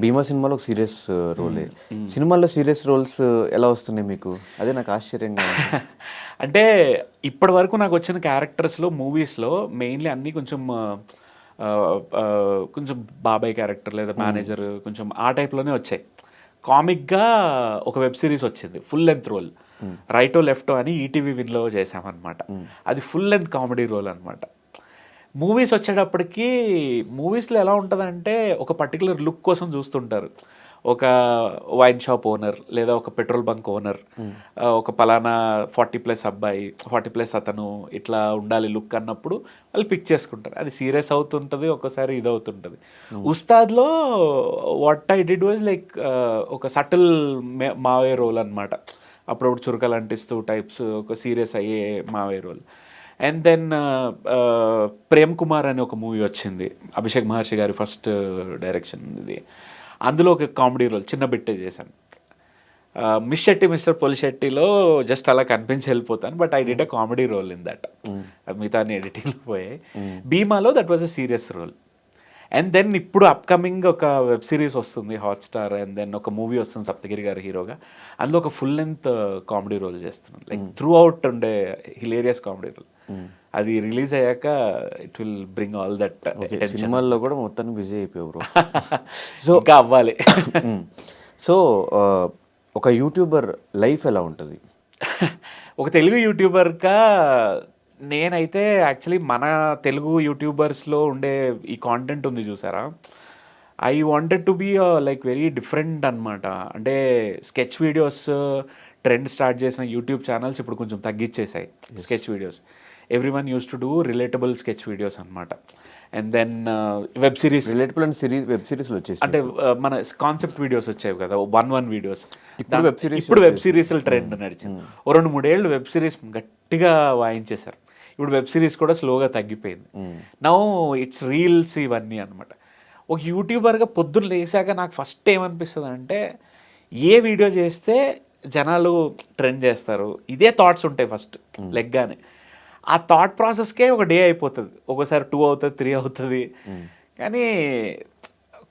భీమా సినిమాలో ఒక సీరియస్ రోలే. సినిమాల్లో సీరియస్ రోల్స్ ఎలా వస్తున్నాయి మీకు? అదే నాకు ఆశ్చర్యంగా. అంటే ఇప్పటి వరకు నాకు వచ్చిన క్యారెక్టర్స్లో మూవీస్లో మెయిన్లీ అన్నీ కొంచెం కొంచెం బాబాయ్ క్యారెక్టర్ లేదా మేనేజర్ కొంచెం ఆ టైప్లోనే వచ్చాయి. కామిక్గా ఒక వెబ్ సిరీస్ వచ్చింది, ఫుల్ లెంత్ రోల్, రైటో లెఫ్టో అని ఈటీవీ విన్లో చేసామన్నమాట. అది ఫుల్ లెంత్ కామెడీ రోల్ అనమాట. మూవీస్ వచ్చేటప్పటికి మూవీస్లో ఎలా ఉంటుందంటే ఒక పర్టికులర్ లుక్ కోసం చూస్తుంటారు. ఒక వైన్ షాప్ ఓనర్ లేదా ఒక పెట్రోల్ బంక్ ఓనర్, ఒక పలానా 40+ అబ్బాయి, 40+ అతను ఇట్లా ఉండాలి లుక్ అన్నప్పుడు వాళ్ళు పిక్ చేసుకుంటారు. అది సీరియస్ అవుతుంటుంది, ఒక్కోసారి ఇది అవుతుంటుంది. ఉస్తాద్లో what I did was like ఒక సటిల్ మావే రోల్ అనమాట. అప్పుడప్పుడు చురకలు అంటిస్తూ టైప్స్, ఒక సీరియస్ అయ్యే మావే role. And then Prem Kumar అని ఒక మూవీ వచ్చింది, అభిషేక్ మహర్షి గారి ఫస్ట్ డైరెక్షన్ ఇది. అందులో ఒక కామెడీ రోల్ చిన్న బిట్టే చేశాను. మిస్ శెట్టి మిస్టర్ పొలిశెట్టిలో జస్ట్ అలా కనిపించి వెళ్ళిపోతాను, but I did a comedy role in that. మిగతా ఎడిటింగ్లో పోయాయి. భీమాలో that was a serious role. And then ఇప్పుడు అప్కమింగ్ ఒక వెబ్ సిరీస్ వస్తుంది హాట్స్టార్, అండ్ దెన్ ఒక మూవీ వస్తుంది సప్తగిరి గారు హీరోగా. అందులో ఒక ఫుల్ లెంత్ కామెడీ రోల్ చేస్తున్నాను, లైక్ త్రూ అవుట్ ఉండే హిలేరియస్ కామెడీ రోల్. అది రిలీజ్ అయ్యాక it will bring all that. సినిమాల్లో కూడా మొత్తాన్ని బిజీ అయిపోయారు. సో ఇంకా అవ్వాలి. సో ఒక యూట్యూబర్ లైఫ్ ఎలా ఉంటుంది? ఒక తెలుగు యూట్యూబర్గా నేనైతే యాక్చువల్లీ మన తెలుగు యూట్యూబర్స్లో ఉండే ఈ కాంటెంట్ ఉంది చూసారా, I wanted to be like very different అనమాట. అంటే స్కెచ్ వీడియోస్ ట్రెండ్ స్టార్ట్ చేసిన యూట్యూబ్ ఛానల్స్ ఇప్పుడు కొంచెం తగ్గించేసాయి sketch videos. Every one use to do relatable sketch videos అనమాట. And then web series, relatable and web సిరీస్లు వచ్చేసి, అంటే మన కాన్సెప్ట్ వీడియోస్ వచ్చాయి కదా, 1 వీడియోస్. ఇప్పుడు వెబ్ సిరీస్ల ట్రెండ్ నడిచింది. 2-3 ఏళ్ళు వెబ్ సిరీస్ గట్టిగా వాయించేశారు. ఇప్పుడు వెబ్ సిరీస్ కూడా స్లోగా తగ్గిపోయింది. నౌ ఇట్స్ రీల్స్ ఇవన్నీ అనమాట. ఒక యూట్యూబర్గా పొద్దున్న లేసాక నాకు ఫస్ట్ ఏమనిపిస్తుంది అంటే, ఏ వీడియో చేస్తే జనాలు ట్రెండ్ చేస్తారు, ఇదే థాట్స్ ఉంటాయి ఫస్ట్ లెగ్గానే. ఆ థాట్ ప్రాసెస్కే ఒక డే అయిపోతుంది, ఒక్కోసారి 2 అవుతుంది, 3 అవుతుంది. కానీ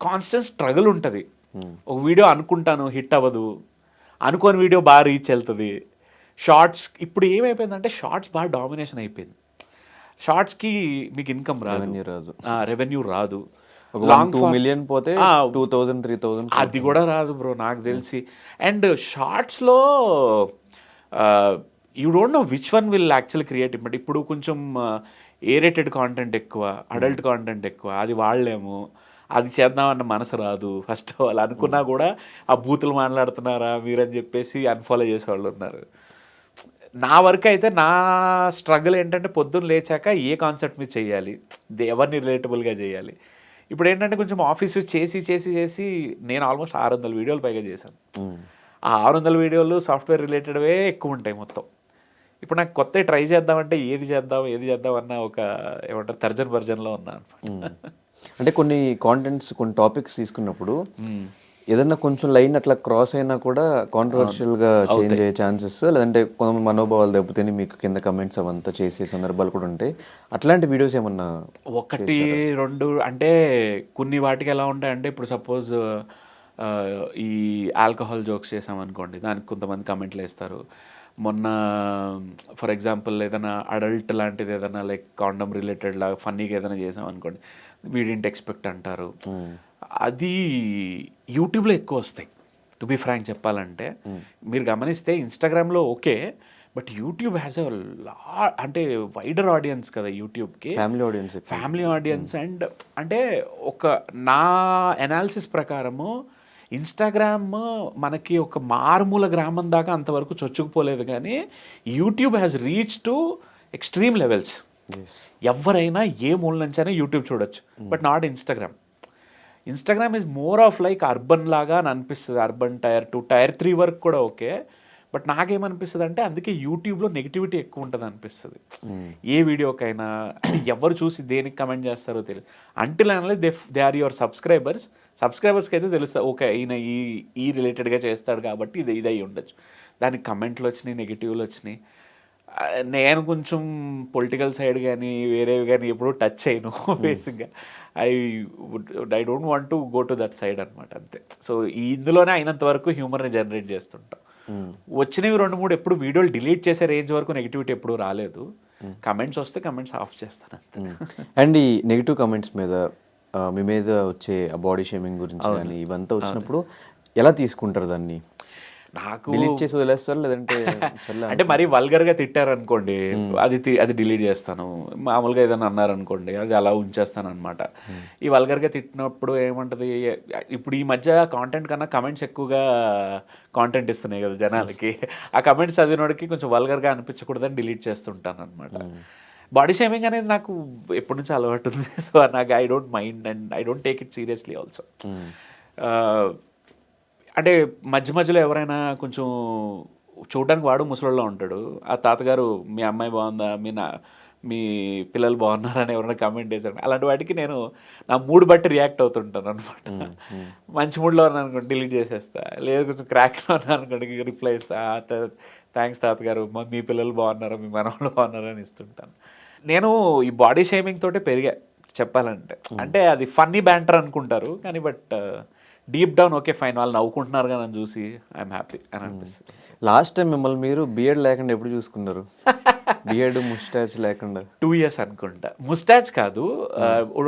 కాన్స్టెంట్ స్ట్రగుల్ ఉంటుంది. ఒక వీడియో అనుకుంటాను హిట్ అవ్వదు, అనుకోని వీడియో బాగా రీచ్ వెళ్తుంది. షార్ట్స్ ఇప్పుడు ఏమైపోయిందంటే షార్ట్స్ బాగా డామినేషన్ అయిపోయింది. షార్ట్స్కి మీకు ఇన్కమ్ రాదు, రెవెన్యూ రాదు. లాంగ్ 2 మిలియన్ పోతే 2000, 3000 అది కూడా రాదు బ్రో నాకు తెలిసి. అండ్ షార్ట్స్లో you don't know which one will actually create. But ఇప్పుడు కొంచెం ఏ రేటెడ్ కాంటెంట్ ఎక్కువ, అడల్ట్ కాంటెంట్ ఎక్కువ, అది వాళ్ళేమో అది చేద్దామన్న మనసు రాదు. ఫస్ట్ వాళ్ళు అనుకున్నా కూడా ఆ బూతులు మాట్లాడుతున్నారా మీరని చెప్పేసి అన్ఫాలో చేసేవాళ్ళు ఉన్నారు. నా వర్క్ అయితే నా స్ట్రగుల్ ఏంటంటే పొద్దున్న లేచాక ఏ కాన్సెప్ట్ మీద చేయాలి, ఎవరిని రిలేటబుల్గా చేయాలి. ఇప్పుడు ఏంటంటే కొంచెం ఆఫీస్ చేసి చేసి చేసి నేను ఆల్మోస్ట్ 600 వీడియోలు పైగా చేశాను. ఆ 600 వీడియోలు సాఫ్ట్వేర్ రిలేటెడ్వే ఎక్కువ ఉంటాయి మొత్తం. ఇప్పుడు నాకు కొత్త ట్రై చేద్దామంటే ఏది చేద్దాం అన్న ఒక ఏమంటారు తర్జన్ భర్జన్లో ఉన్నా అనమాట. అంటే కొన్ని కాంటెంట్స్ కొన్ని టాపిక్స్ తీసుకున్నప్పుడు ఏదన్నా కొంచెం లైన్ అట్లా క్రాస్ అయినా కూడా కాంట్రవర్షియల్గా చేంజ్ అయ్యే ఛాన్సెస్, లేదంటే కొంతమంది మనోభావాలు దెబ్బతిని మీకు కింద కమెంట్స్ అవంతా చేసే సందర్భాలు కూడా ఉంటాయి. అట్లాంటి వీడియోస్ ఏమన్నా ఒకటి రెండు అంటే కొన్ని వాటికి ఎలా ఉంటాయంటే ఇప్పుడు సపోజ్ ఈ ఆల్కహాల్ జోక్స్ చేసామనుకోండి, దానికి కొంతమంది కమెంట్లు వేస్తారు. మొన్న ఫర్ ఎగ్జాంపుల్ ఏదైనా అడల్ట్ లాంటిది ఏదైనా లైక్ కాండమ్ రిలేటెడ్ లాగా ఫన్నీగా ఏదైనా చేసామనుకోండి, వీడింటి ఎక్స్పెక్ట్ అంటారు. అది యూట్యూబ్లో ఎక్కువ వస్తాయి టు బి ఫ్రాంక్ చెప్పాలంటే. మీరు గమనిస్తే ఇన్స్టాగ్రామ్లో okay, but YouTube has a అంటే వైడర్ ఆడియన్స్ కదా యూట్యూబ్కి, ఫ్యామిలీ ఆడియన్స్. అండ్ అంటే ఒక నా అనాలిసిస్ ప్రకారము ఇన్స్టాగ్రామ్ మనకి ఒక మారుమూల గ్రామం దాకా అంతవరకు చొచ్చుకుపోలేదు, కానీ YouTube has reach to extreme levels. ఎవరైనా ఏ మూల నుంచైనా యూట్యూబ్ చూడొచ్చు, but not Instagram. Instagram is more of like urban లాగా అని అనిపిస్తుంది. అర్బన్ టైర్ 2 టైర్ 3 వరకు కూడా ఓకే, బట్ నాకేమనిపిస్తుంది అంటే అందుకే యూట్యూబ్లో నెగిటివిటీ ఎక్కువ ఉంటుంది అనిపిస్తుంది. ఏ వీడియోకైనా ఎవరు చూసి దేనికి కమెంట్ చేస్తారో తెలియదు. Until analyse they are your సబ్స్క్రైబర్స్కి అయితే తెలుస్తుంది, ఓకే ఈయన ఈ రిలేటెడ్గా చేస్తాడు కాబట్టి ఇది అయి ఉండొచ్చు. దానికి కమెంట్లు వచ్చినాయి, నెగిటివ్లు వచ్చినాయి. నేను కొంచెం పొలిటికల్ సైడ్ కానీ వేరేవి కానీ ఎప్పుడూ టచ్ చేయను బేసిక్గా. I don't want to go to that side అనమాట, అంతే. సో ఇందులోనే అయినంత వరకు హ్యూమర్ని జనరేట్ చేస్తుంటాం. వచ్చినవి 2-3 ఎప్పుడు వీడియోలు డిలీట్ చేసే రేంజ్ వరకు నెగిటివిటీ ఎప్పుడు రాలేదు. కమెంట్స్ వస్తే కమెంట్స్ ఆఫ్ చేస్తాను అంతే. అండ్ ఈ నెగిటివ్ కమెంట్స్ మీద మీ మీద వచ్చే బాడీ షేమింగ్ గురించి కానీ ఇవంతా వచ్చినప్పుడు ఎలా తీసుకుంటారు దాన్ని? నాకు డిలీట్ చేసి వదిలేస్తారు, లేదంటే అంటే మరీ వల్గర్గా తిట్టారనుకోండి, అది డిలీట్ చేస్తాను. మామూలుగా ఏదైనా అన్నారనుకోండి, అది అలా ఉంచేస్తాను అనమాట. ఈ వల్గర్గా తిట్టినప్పుడు ఏమంటుంది, ఇప్పుడు ఈ మధ్య కాంటెంట్ కన్నా కమెంట్స్ ఎక్కువగా కాంటెంట్ ఇస్తున్నాయి కదా జనాలకి. ఆ కమెంట్స్ చదివినోడికి కొంచెం వల్గర్గా అనిపించకూడదని డిలీట్ చేస్తుంటాను అనమాట. బాడీ షేమింగ్ అనేది నాకు ఎప్పటి నుంచో అలవాటు ఉంది. సో నాకు I don't mind and I don't take it seriously also. అంటే మధ్యలో ఎవరైనా కొంచెం చూడడానికి వాడు ముసలోళ్ళలో ఉంటాడు, ఆ తాతగారు మీ అమ్మాయి బాగుందా, మీ పిల్లలు బాగున్నారని ఎవరైనా కామెంట్ చేశాడు, అలాంటి వాటికి నేను నా మూడ్ బట్టి రియాక్ట్ అవుతుంటాను అనమాట. మంచి మూడ్లో ఉన్నాను అనుకోండి డిలీట్ చేసేస్తా, లేదు కొంచెం క్రాక్లో ఉన్నాను అనుకోండి రిప్లై ఇస్తా, థ్యాంక్స్ తాతగారు, మీ పిల్లలు బాగున్నారు, మీ మనవాళ్ళు బాగున్నారు అని ఇస్తుంటాను. నేను ఈ బాడీ షేమింగ్ తోటే పెరిగా చెప్పాలంటే. అంటే అది ఫన్నీ బ్యాంటర్ అనుకుంటారు కానీ but deep down okay fine, వాళ్ళు నవ్వుకుంటున్నారు కానీ నన్ను చూసి ఐఎమ్ హ్యాపీ అని అనిపిస్తుంది. లాస్ట్ టైం మిమ్మల్ని మీరు బియర్డ్ లేకుండా ఎప్పుడు చూసుకున్నారు? బియర్డ్ ముస్టాచ్ లేకుండా 2 years అనుకుంటా. ముస్టాచ్ కాదు,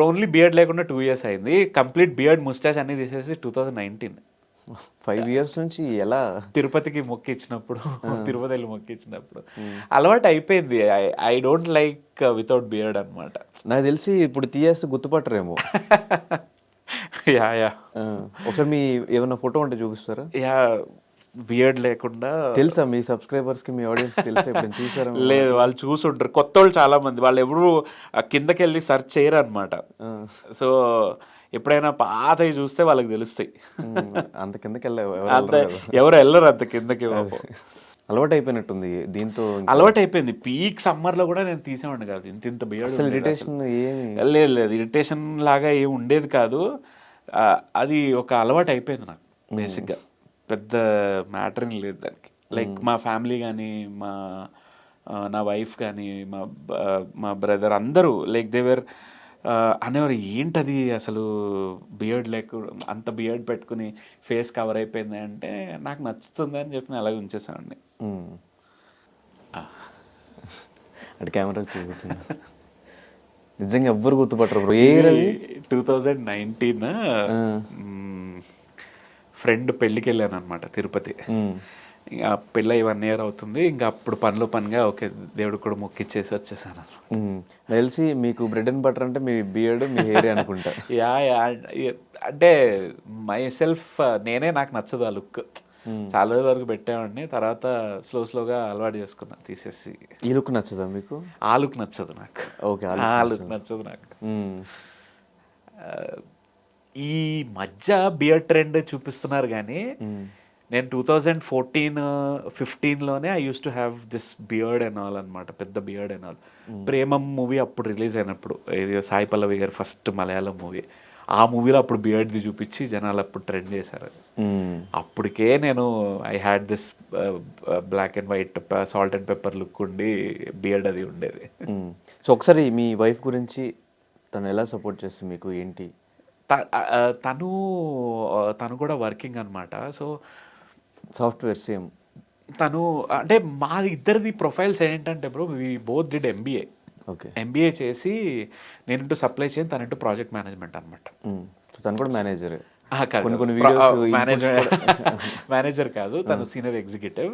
ఓన్లీ బియర్డ్ లేకుండా 2 years అయింది. కంప్లీట్ బియర్డ్ ముస్టాచ్ అన్ని తీసేసి 2019. 5 years నుంచి ఎలా? తిరుపతికి మొక్కిచ్చినప్పుడు, తిరుపతి వెళ్ళి మొక్కిచ్చినప్పుడు అలవాటు అయిపోయింది. I don't like without beard అనమాట. నాకు తెలిసి ఇప్పుడు తీయేస్తే గుర్తుపట్టరేమో. యా ఒకసారి మీ ఏమైనా ఫోటో ఉంటే చూపిస్తారా? యా బియర్డ్ లేకుండా. తెలుసా మీ సబ్స్క్రైబర్స్కి, మీ ఆడియన్స్ తెలుసా ఇప్పుడు చూసారా? లేదు, వాళ్ళు చూసుంటారు. కొత్త వాళ్ళు చాలా మంది, వాళ్ళు ఎవరు కిందకి వెళ్ళి సెర్చ్ చేయరు అనమాట. సో ఎప్పుడైనా పాతవి చూస్తే వాళ్ళకి తెలుస్తాయి. అంత కిందకి ఎవరు వెళ్ళరు అంత కిందకి. అలవాటు అయిపోయినట్టుంది దీంతో. అలవాటు అయిపోయింది. పీక్ సమ్మర్లో కూడా నేను తీసేవాడిని కాదు ఇంత బియర్డ్. ఇరిటేషన్ ఏమి లేదు, ఇరిటేషన్ లాగా ఏమి ఉండేది కాదు. అది ఒక అలవాటు అయిపోయింది నాకు బేసిక్గా. పెద్ద మ్యాటర్ ఏం లేదు దానికి. లైక్ మా ఫ్యామిలీ కానీ, నా వైఫ్ కానీ, మా బ్రదర్ అందరూ లైక్ దేవర్ అనేవారు, ఏంటది అసలు బియర్డ్ అంత బియర్డ్ పెట్టుకుని ఫేస్ కవర్ అయిపోయింది అంటే, నాకు నచ్చుతుంది అని చెప్పి నేను అలాగే ఉంచేసానండి. అంటే కెమెరా చూపించింది. నిజంగా ఎవ్వరు గుర్తుపట్టరు. 2019 ఫ్రెండ్ పెళ్ళికి వెళ్ళాను అనమాట తిరుపతి. ఇంకా పెళ్ళి 1 year అవుతుంది. ఇంకా అప్పుడు పనిగా ఓకే దేవుడు కూడా మొక్కిచ్చేసి వచ్చేసాను. తెలిసి మీకు బ్రెడ్ అండ్ బటర్ అంటే మీ బియర్డ్, మీ హెయిర్ అనుకుంటా. యా అంటే మై సెల్ఫ్ నేనే, నాకు నచ్చదు ఆ లుక్. చాలా రోజుల వరకు పెట్టేవాడిని, తర్వాత స్లోగా అలవాటు చేసుకున్నా తీసేసి. ఈ లుక్ నచ్చదా మీకు? ఆ లుక్ నచ్చదు నాకు. ఓకే, ఆ లుక్ నచ్చదు నాకు. ఈ మధ్య బియర్డ్ ట్రెండ్ చూపిస్తున్నారు కానీ నేను 2014 15లోనే I use to have this beard and all అనమాట, పెద్ద beard and all. Premam movie అప్పుడు రిలీజ్ అయినప్పుడు, ఇది సాయి పల్లవి గారు ఫస్ట్ మలయాళం మూవీ, ఆ మూవీలో అప్పుడు బియర్డ్ది చూపించి జనాలు అప్పుడు ట్రెండ్ చేశారు. అప్పటికే నేను I had this black and white salt and pepper look ఉండి బియర్డ్ అది ఉండేది. సో ఒకసారి మీ వైఫ్ గురించి, తను ఎలా సపోర్ట్ చేస్తుంది మీకు, ఏంటి? తను తను కూడా వర్కింగ్ అనమాట. So software same. తను అంటే మా ఇద్దరిది ప్రొఫైల్స్ ఏంటంటే bro, we both did MBA. Okay. MBA చేసి నేను ఇంటూ సప్లై చైన్, తను ఇంటూ ప్రాజెక్ట్ మేనేజ్మెంట్ అనమాట. సో తను కూడా మేనేజర్. కొన్ని కొన్ని videos మేనేజర్ కాదు, తను సీనియర్ ఎగ్జిక్యూటివ్,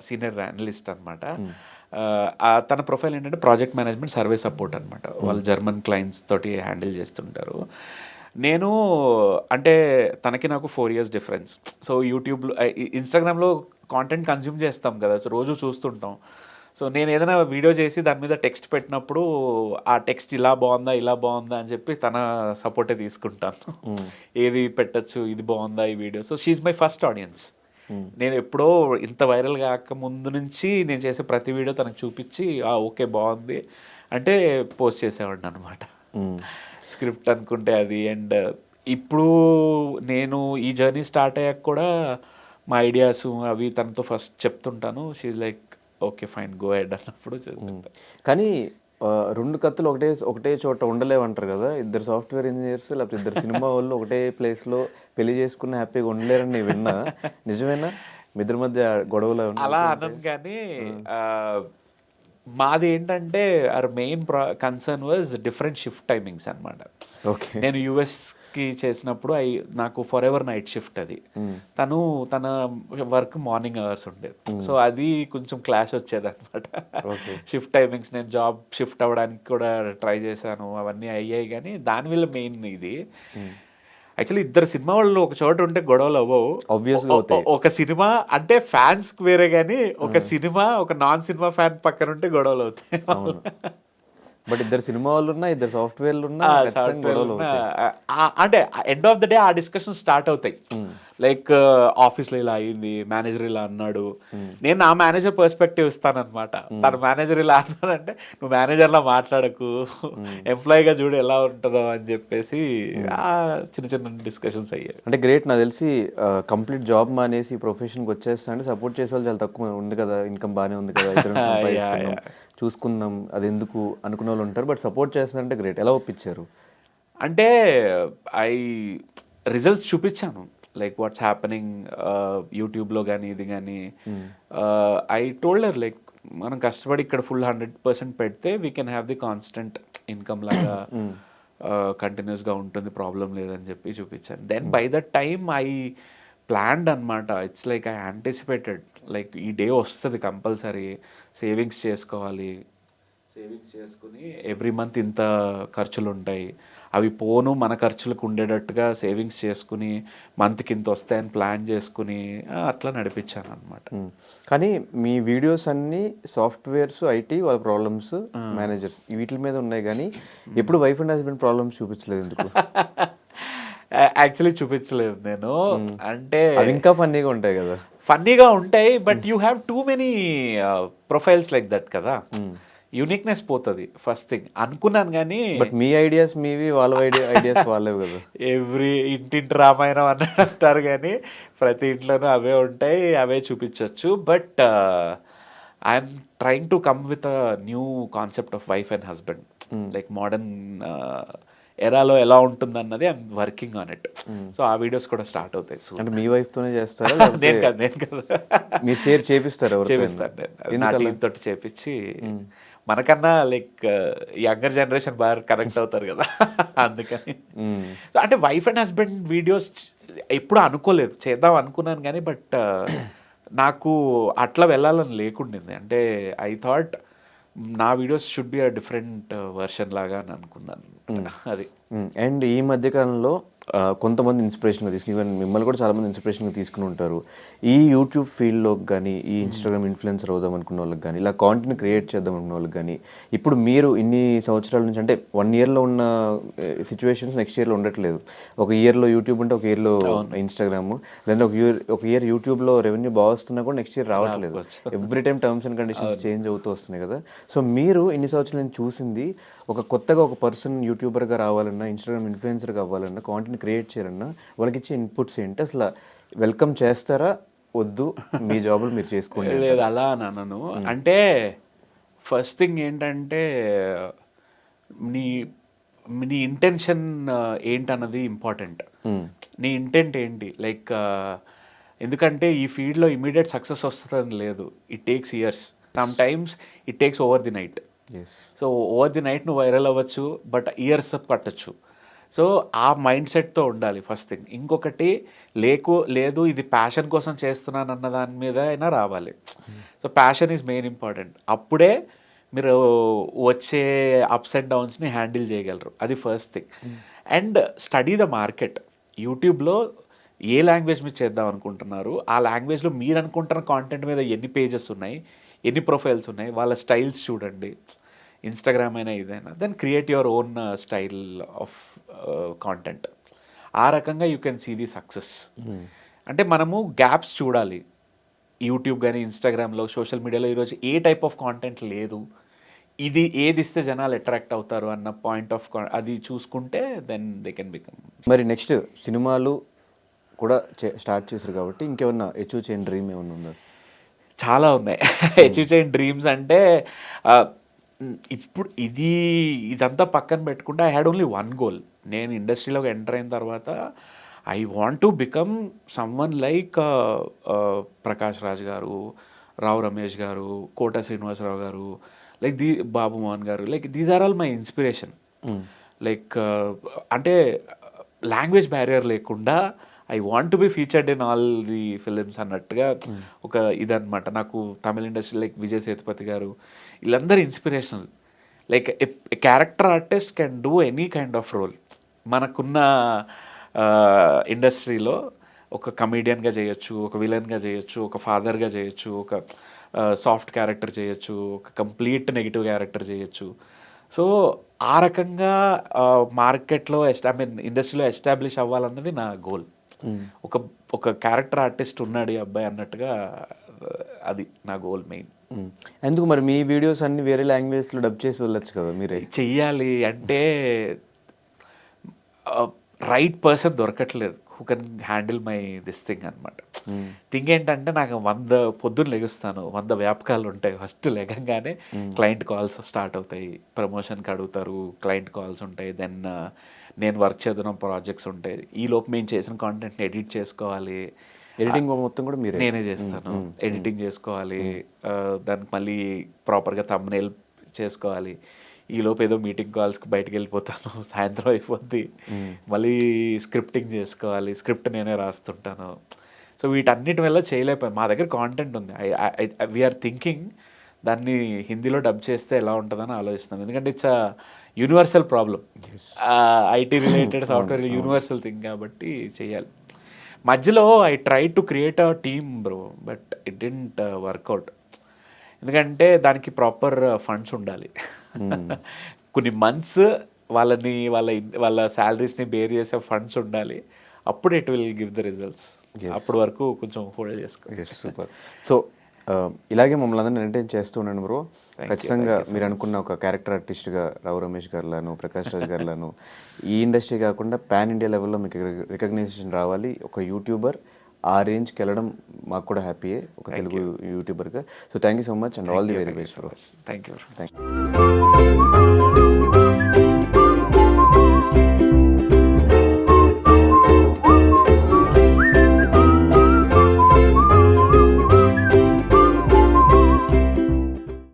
సీనియర్ అనలిస్ట్ అనమాట. తన ప్రొఫైల్ ఏంటంటే ప్రాజెక్ట్ మేనేజ్మెంట్, సర్వే సపోర్ట్ అనమాట. వాళ్ళు జర్మన్ క్లయింట్స్ తోటి హ్యాండిల్ చేస్తుంటారు. నేను అంటే తనకి నాకు 4 years డిఫరెన్స్. సో యూట్యూబ్లో ఇన్స్టాగ్రామ్లో కాంటెంట్ కన్జ్యూమ్ చేస్తాం కదా, రోజు చూస్తుంటాం. సో నేను ఏదైనా వీడియో చేసి దాని మీద టెక్స్ట్ పెట్టినప్పుడు ఆ టెక్స్ట్ ఇలా బాగుందా అని చెప్పి తన సపోర్టే తీసుకుంటాను. ఏది పెట్టచ్చు, ఇది బాగుందా ఈ video. So she's my first audience. నేను ఎప్పుడో ఇంత వైరల్ కాక ముందు నుంచి నేను చేసే ప్రతి వీడియో తనకు చూపించి ఓకే బాగుంది అంటే పోస్ట్ చేసేవాడిని అనమాట, స్క్రిప్ట్ అనుకుంటే అది. అండ్ ఇప్పుడు నేను ఈ జర్నీ స్టార్ట్ అయ్యాక కూడా మా ఐడియాస్ అవి తనతో ఫస్ట్ చెప్తుంటాను. She's like okay fine go ahead అన్నప్పుడు చేస్తుంటా. కానీ రెండు కత్తులు ఒకటే చోట ఉండలేమంటారు కదా, ఇద్దరు సాఫ్ట్వేర్ ఇంజనీర్స్ లేకపోతే ఇద్దరు సినిమా వాళ్ళు ఒకటే ప్లేస్లో పెళ్లి చేసుకున్న హ్యాపీగా ఉండలేరని నేను విన్నా, నిజమేనా? మీ ఇద్దరి మధ్య గొడవలు అలా అనను, కానీ మాది ఏంటంటే our main concern was different shift timings అనమాట. ఓకే. నేను యుఎస్కి చేసినప్పుడు నాకు ఫర్ ఎవర్ నైట్ షిఫ్ట్ అది, తన వర్క్ మార్నింగ్ అవర్స్ ఉండేది. సో అది కొంచెం క్లాష్ వచ్చేది అనమాట షిఫ్ట్ టైమింగ్స్. నేను జాబ్ షిఫ్ట్ అవ్వడానికి కూడా ట్రై చేశాను, అవన్నీ అయ్యాయి, కానీ దానివల్ల మెయిన్ ఇది యాక్చువల్లీ ఇద్దరు సినిమా వాళ్ళు ఒక చోట ఉంటే గొడవలు అవ్వవు. ఒక సినిమా అంటే ఫ్యాన్స్ వేరే, కానీ ఒక సినిమా ఒక నాన్ సినిమా ఫ్యాన్ పక్కన ఉంటే గొడవలు అవుతాయి. బట్ ఇద్దరు సినిమా వాళ్ళు ఉన్నా, ఇద్దరు సాఫ్ట్వేర్లు ఉన్నా, అంటే ఎండ్ ఆఫ్ ద డే ఆ డిస్కషన్ స్టార్ట్ అవుతాయి. లైక్ ఆఫీస్లో ఇలా అయింది, మేనేజర్ ఇలా అన్నాడు, నేను నా మేనేజర్ పర్స్పెక్టివ్ ఇస్తానన్నమాట. తన మేనేజర్ ఇలా అన్నాడంటే నువ్వు మేనేజర్లా మాట్లాడకు, ఎంప్లాయీగా చూడు ఎలా ఉంటుందో అని చెప్పేసి చిన్న చిన్న డిస్కషన్స్ అయ్యాయి. అంటే గ్రేట్. నాకు తెలిసి కంప్లీట్ జాబ్ మానేసి ప్రొఫెషన్కి వచ్చేస్తా అంటే సపోర్ట్ చేసే వాళ్ళు చాలా తక్కువ ఉంది కదా, ఇన్కమ్ బాగానే ఉంది కదా, ఇద్దరు చూసుకుందాం అది ఎందుకు అనుకునే వాళ్ళు ఉంటారు. బట్ సపోర్ట్ చేస్తారంటే గ్రేట్. ఎలా ఒప్పించారు? అంటే రిజల్ట్స్ చూపించాను, లైక్ వాట్స్ హ్యాపెనింగ్ యూట్యూబ్లో కానీ ఇది కానీ. ఐ టోల్డర్ లైక్ మనం కష్టపడి ఇక్కడ ఫుల్ 100% పెడితే we can have the constant income లాగా కంటిన్యూస్గా ఉంటుంది, ప్రాబ్లం లేదని చెప్పి చూపించాను. Then by the time I planned అనమాట. It's like I anticipated, like ఈ డే వస్తుంది కంపల్సరీ, సేవింగ్స్ చేసుకోవాలి, సేవింగ్స్ చేసుకుని ఎవ్రీ మంత్ ఇంత ఖర్చులు ఉంటాయి, అవి పోను మన ఖర్చులకు ఉండేటట్టుగా సేవింగ్స్ చేసుకుని మంత్కి ఇంత వస్తాయని ప్లాన్ చేసుకుని అట్లా నడిపించాను అనమాట. కానీ మీ వీడియోస్ అన్నీ సాఫ్ట్వేర్స్, ఐటీ వాళ్ళ ప్రాబ్లమ్స్, మేనేజర్స్ వీటి మీద ఉన్నాయి, కానీ ఎప్పుడు వైఫ్ అండ్ హస్బెండ్ ప్రాబ్లమ్స్ చూపించలేదు ఎందుకు? యాక్చువల్లీ చూపించలేదు నేను. అంటే అవి ఇంకా ఫన్నీగా ఉంటాయి కదా. ఫన్నీగా ఉంటాయి, but you have too many profiles like that కదా, యూనిక్నెస్ పోతుంది ఫస్ట్ థింగ్ అనుకున్నాను. కానీ బట్ మీ ఐడియాస్ మీవి, వాళ్ళ ఐడియాస్ వాళ్ళేవి కదా. ఎవ్రీ ఇంటింటి రామాయణం అన్నట్టు అంటారు, కానీ ప్రతి ఇంట్లోనూ అవే ఉంటాయి, అవే చూపించవచ్చు. But I'm trying to come with a new concept of wife and husband, like modern ఎరాలో ఎలా ఉంటుంది అన్నది I'm working on it. So ఆ వీడియోస్ కూడా స్టార్ట్ అవుతాయి. అంటే మీ వైఫ్ తోనే చేస్తారా? నేను కదా మీరు చేపిస్తారు? చేపిస్తాను నేను, టీమ్ తోటి చేపించి. మనకన్నా లైక్ యంగర్ జనరేషన్ బాగా కనెక్ట్ అవుతారు కదా, అందుకని. అంటే వైఫ్ అండ్ హస్బెండ్ వీడియోస్ ఎప్పుడు అనుకోలేదు, చేద్దాం అనుకున్నాను కానీ, బట్ నాకు అట్లా వెళ్ళాలని లేకుండింది. అంటే ఐ థాట్ నా videos should be a different version లాగా అని అనుకున్నాను అది. అండ్ ఈ మధ్యకాలంలో కొంతమంది ఇన్స్పిరేషన్గా తీసుకుని ఈవెన్ మిమ్మల్ని కూడా చాలామంది ఇన్స్పిరేషన్గా తీసుకుని ఉంటారు. ఈ యూట్యూబ్ ఫీల్డ్లోకి కానీ ఈ ఇన్స్టాగ్రామ్ ఇన్ఫ్లుయెన్సర్ అవుదాం అనుకున్న వాళ్ళకి కానీ ఇలా కాంటెంట్ క్రియేట్ చేద్దాం అనుకున్న వాళ్ళకి కానీ ఇప్పుడు మీరు ఇన్ని సంవత్సరాల నుంచి అంటే 1 ఇయర్లో ఉన్న సిచ్యువేషన్స్ నెక్స్ట్ ఇయర్లో ఉండట్లేదు. ఒక ఇయర్లో యూట్యూబ్ ఉంటే ఒక ఇయర్లో ఇన్స్టాగ్రామ్, లేదా ఒక ఇయర్ యూట్యూబ్లో రెవెన్యూ బాగా వస్తున్నా కూడా నెక్స్ట్ ఇయర్ రావట్లేదు. Every time terms and conditions change అవుతూ వస్తున్నాయి కదా. సో మీరు ఇన్ని సంవత్సరాలు నేను చూసింది కొత్తగా ఒక పర్సన్ యూట్యూబర్గా రావాలన్నా, ఇన్స్టాగ్రామ్ ఇన్ఫ్లుయెన్సర్గా అవ్వాలన్నా, కాంటెంట్ క్రియేట్ చేయాలన్నా వాళ్ళకి ఇచ్చే ఇన్పుట్స్ ఏంటి? అసలు వెల్కమ్ చేస్తారా, వద్దు మీ జాబులు మీరు చేసుకోండి? లేదు అలా అన్నాను. అంటే ఫస్ట్ థింగ్ ఏంటంటే నీ నీ ఇంటెన్షన్ ఏంటన్నది ఇంపార్టెంట్. నీ ఇంటెంట్ ఏంటి, లైక్ ఎందుకంటే ఈ ఫీల్డ్లో ఇమీడియట్ సక్సెస్ వస్తుందని లేదు. It takes years, some times it takes over the night. So over the night నువ్వు వైరల్ అవ్వచ్చు, బట్ ఇయర్స్ పట్టచ్చు. సో ఆ మైండ్ సెట్తో ఉండాలి ఫస్ట్ థింగ్. ఇంకొకటి లేదు ఇది ప్యాషన్ కోసం చేస్తున్నాను అన్న దాని మీద అయినా రావాలి. So passion is main important. అప్పుడే మీరు వచ్చే అప్స్ అండ్ డౌన్స్ని హ్యాండిల్ చేయగలరు. అది first thing. And study the market. యూట్యూబ్లో ఏ లాంగ్వేజ్ మీద చేద్దాం అనుకుంటున్నారు, ఆ లాంగ్వేజ్లో మీరు అనుకుంటున్న కాంటెంట్ మీద ఎన్ని పేజెస్ ఉన్నాయి, ఎన్ని ప్రొఫైల్స్ ఉన్నాయి, వాళ్ళ స్టైల్స్ చూడండి. ఇన్స్టాగ్రామ్ అయినా ఇదైనా, then create your own style of content. ఆ రకంగా you can see the success. అంటే మనము గ్యాప్స్ చూడాలి. యూట్యూబ్ కానీ ఇన్స్టాగ్రామ్లో సోషల్ మీడియాలో ఈరోజు ఏ టైప్ ఆఫ్ కాంటెంట్ లేదు, ఇది ఏది ఇస్తే జనాలు అట్రాక్ట్ అవుతారు అన్న పాయింట్ ఆఫ్ అది చూసుకుంటే దెన్ దే కెన్ బికమ్. మరి నెక్స్ట్ సినిమాలు కూడా స్టార్ట్ చేశారు కాబట్టి ఇంకేమన్నా అచీవ్ చేయని డ్రీమ్ ఏమన్నా ఉందా? చాలా ఉన్నాయి అచీవ్ చేయని డ్రీమ్స్. అంటే ఇప్పుడు ఇదంతా పక్కన పెట్టుకుంటే I had only one goal. నేను ఇండస్ట్రీలోకి ఎంటర్ అయిన తర్వాత I want to become someone like Prakash Raj గారు, రావు రమేష్ గారు, కోట శ్రీనివాసరావు గారు, లైక్ బాబు మోహన్ గారు. Like these are all my inspiration. Like అంటే లాంగ్వేజ్ బ్యారియర్ లేకుండా I want to be featured in all the films అన్నట్టుగా ఒక ఇదనమాట. నాకు తమిళ ఇండస్ట్రీ లైక్ విజయ్ సేతుపతి గారు, వీళ్ళందరూ inspirational. Like a character artist can do any kind of role. మనకున్న ఇండస్ట్రీలో ఒక కమీడియన్గా చేయొచ్చు, ఒక విలన్గా చేయొచ్చు, ఒక ఫాదర్గా చేయొచ్చు, ఒక సాఫ్ట్ క్యారెక్టర్ చేయొచ్చు, ఒక కంప్లీట్ నెగిటివ్ క్యారెక్టర్ చేయొచ్చు. సో ఆ రకంగా మార్కెట్లో ఇండస్ట్రీలో ఎస్టాబ్లిష్ అవ్వాలన్నది నా గోల్. ఒక క్యారెక్టర్ ఆర్టిస్ట్ ఉన్నాడు ఈ అబ్బాయి అన్నట్టుగా, అది నా గోల్ మెయిన్. ఎందుకు మరి మీ వీడియోస్ అన్ని వేరే లాంగ్వేజ్లో డబ్ చేసి వెళ్ళొచ్చు కదా మీరే? చెయ్యాలి అంటే రైట్ పర్సన్ దొరకట్లేదు who can handle my this thing అనమాట. థింగ్ ఏంటంటే నాకు 100 పొద్దున్న లెగుస్తాను, 100 వ్యాపకాలు ఉంటాయి. ఫస్ట్ లెగంగానే క్లయింట్ కాల్స్ స్టార్ట్ అవుతాయి, ప్రమోషన్కి అడుగుతారు, క్లయింట్ కాల్స్ ఉంటాయి, దెన్ నేను వర్క్ చేద్దాం ప్రాజెక్ట్స్ ఉంటాయి. ఈ లోపు మేము చేసిన కాంటెంట్ని ఎడిట్ చేసుకోవాలి. ఎడిటింగ్ మొత్తం కూడా మీరు? నేనే చేస్తాను. ఎడిటింగ్ చేసుకోవాలి, దానికి మళ్ళీ ప్రాపర్గా థంబ్నెయిల్ చేసుకోవాలి. ఈ లోపు ఏదో మీటింగ్ కాల్స్కి బయటకు వెళ్ళిపోతాను, సాయంత్రం అయిపోద్ది. మళ్ళీ స్క్రిప్టింగ్ చేసుకోవాలి, స్క్రిప్ట్ నేనే రాస్తుంటాను. సో వీటన్నిటి వల్ల చేయలేకపోయాను. మా దగ్గర కాంటెంట్ ఉంది, వీఆర్ థింకింగ్ దాన్ని హిందీలో డబ్ చేస్తే ఎలా ఉంటుందని ఆలోచిస్తాం. ఎందుకంటే it's a universal problem. IT related software universal thing కాబట్టి చేయాలి. మధ్యలో I try to create a team bro, but it didn't work out. ఎందుకంటే దానికి ప్రాపర్ ఫండ్స్ ఉండాలి. కొన్ని మంత్స్ వాళ్ళ శాలరీస్ని బేర్ చేసే ఫండ్స్ ఉండాలి. అప్పుడు it will give the results. అప్పటి వరకు కొంచెం హోల్డ్ చేసుకోవాలి. సూపర్. సో ఇలాగే మమ్మల్ని అందరినీ ఎంటర్టైన్ చేస్తూ ఉన్నాను బ్రో. ఖచ్చితంగా మీరు అనుకున్న ఒక క్యారెక్టర్ ఆర్టిస్ట్గా రావు రమేష్ గారులాను, ప్రకాష్ రాజ్ గారులాను ఈ ఇండస్ట్రీ కాకుండా పాన్ ఇండియా లెవెల్లో మీకు రికగ్నైజేషన్ రావాలి. ఒక యూట్యూబర్ ఆ రేంజ్కి వెళ్ళడం మాకు కూడా హ్యాపీయే, ఒక తెలుగు యూట్యూబర్గా. So thank you so much and all the very best bro. Thank you.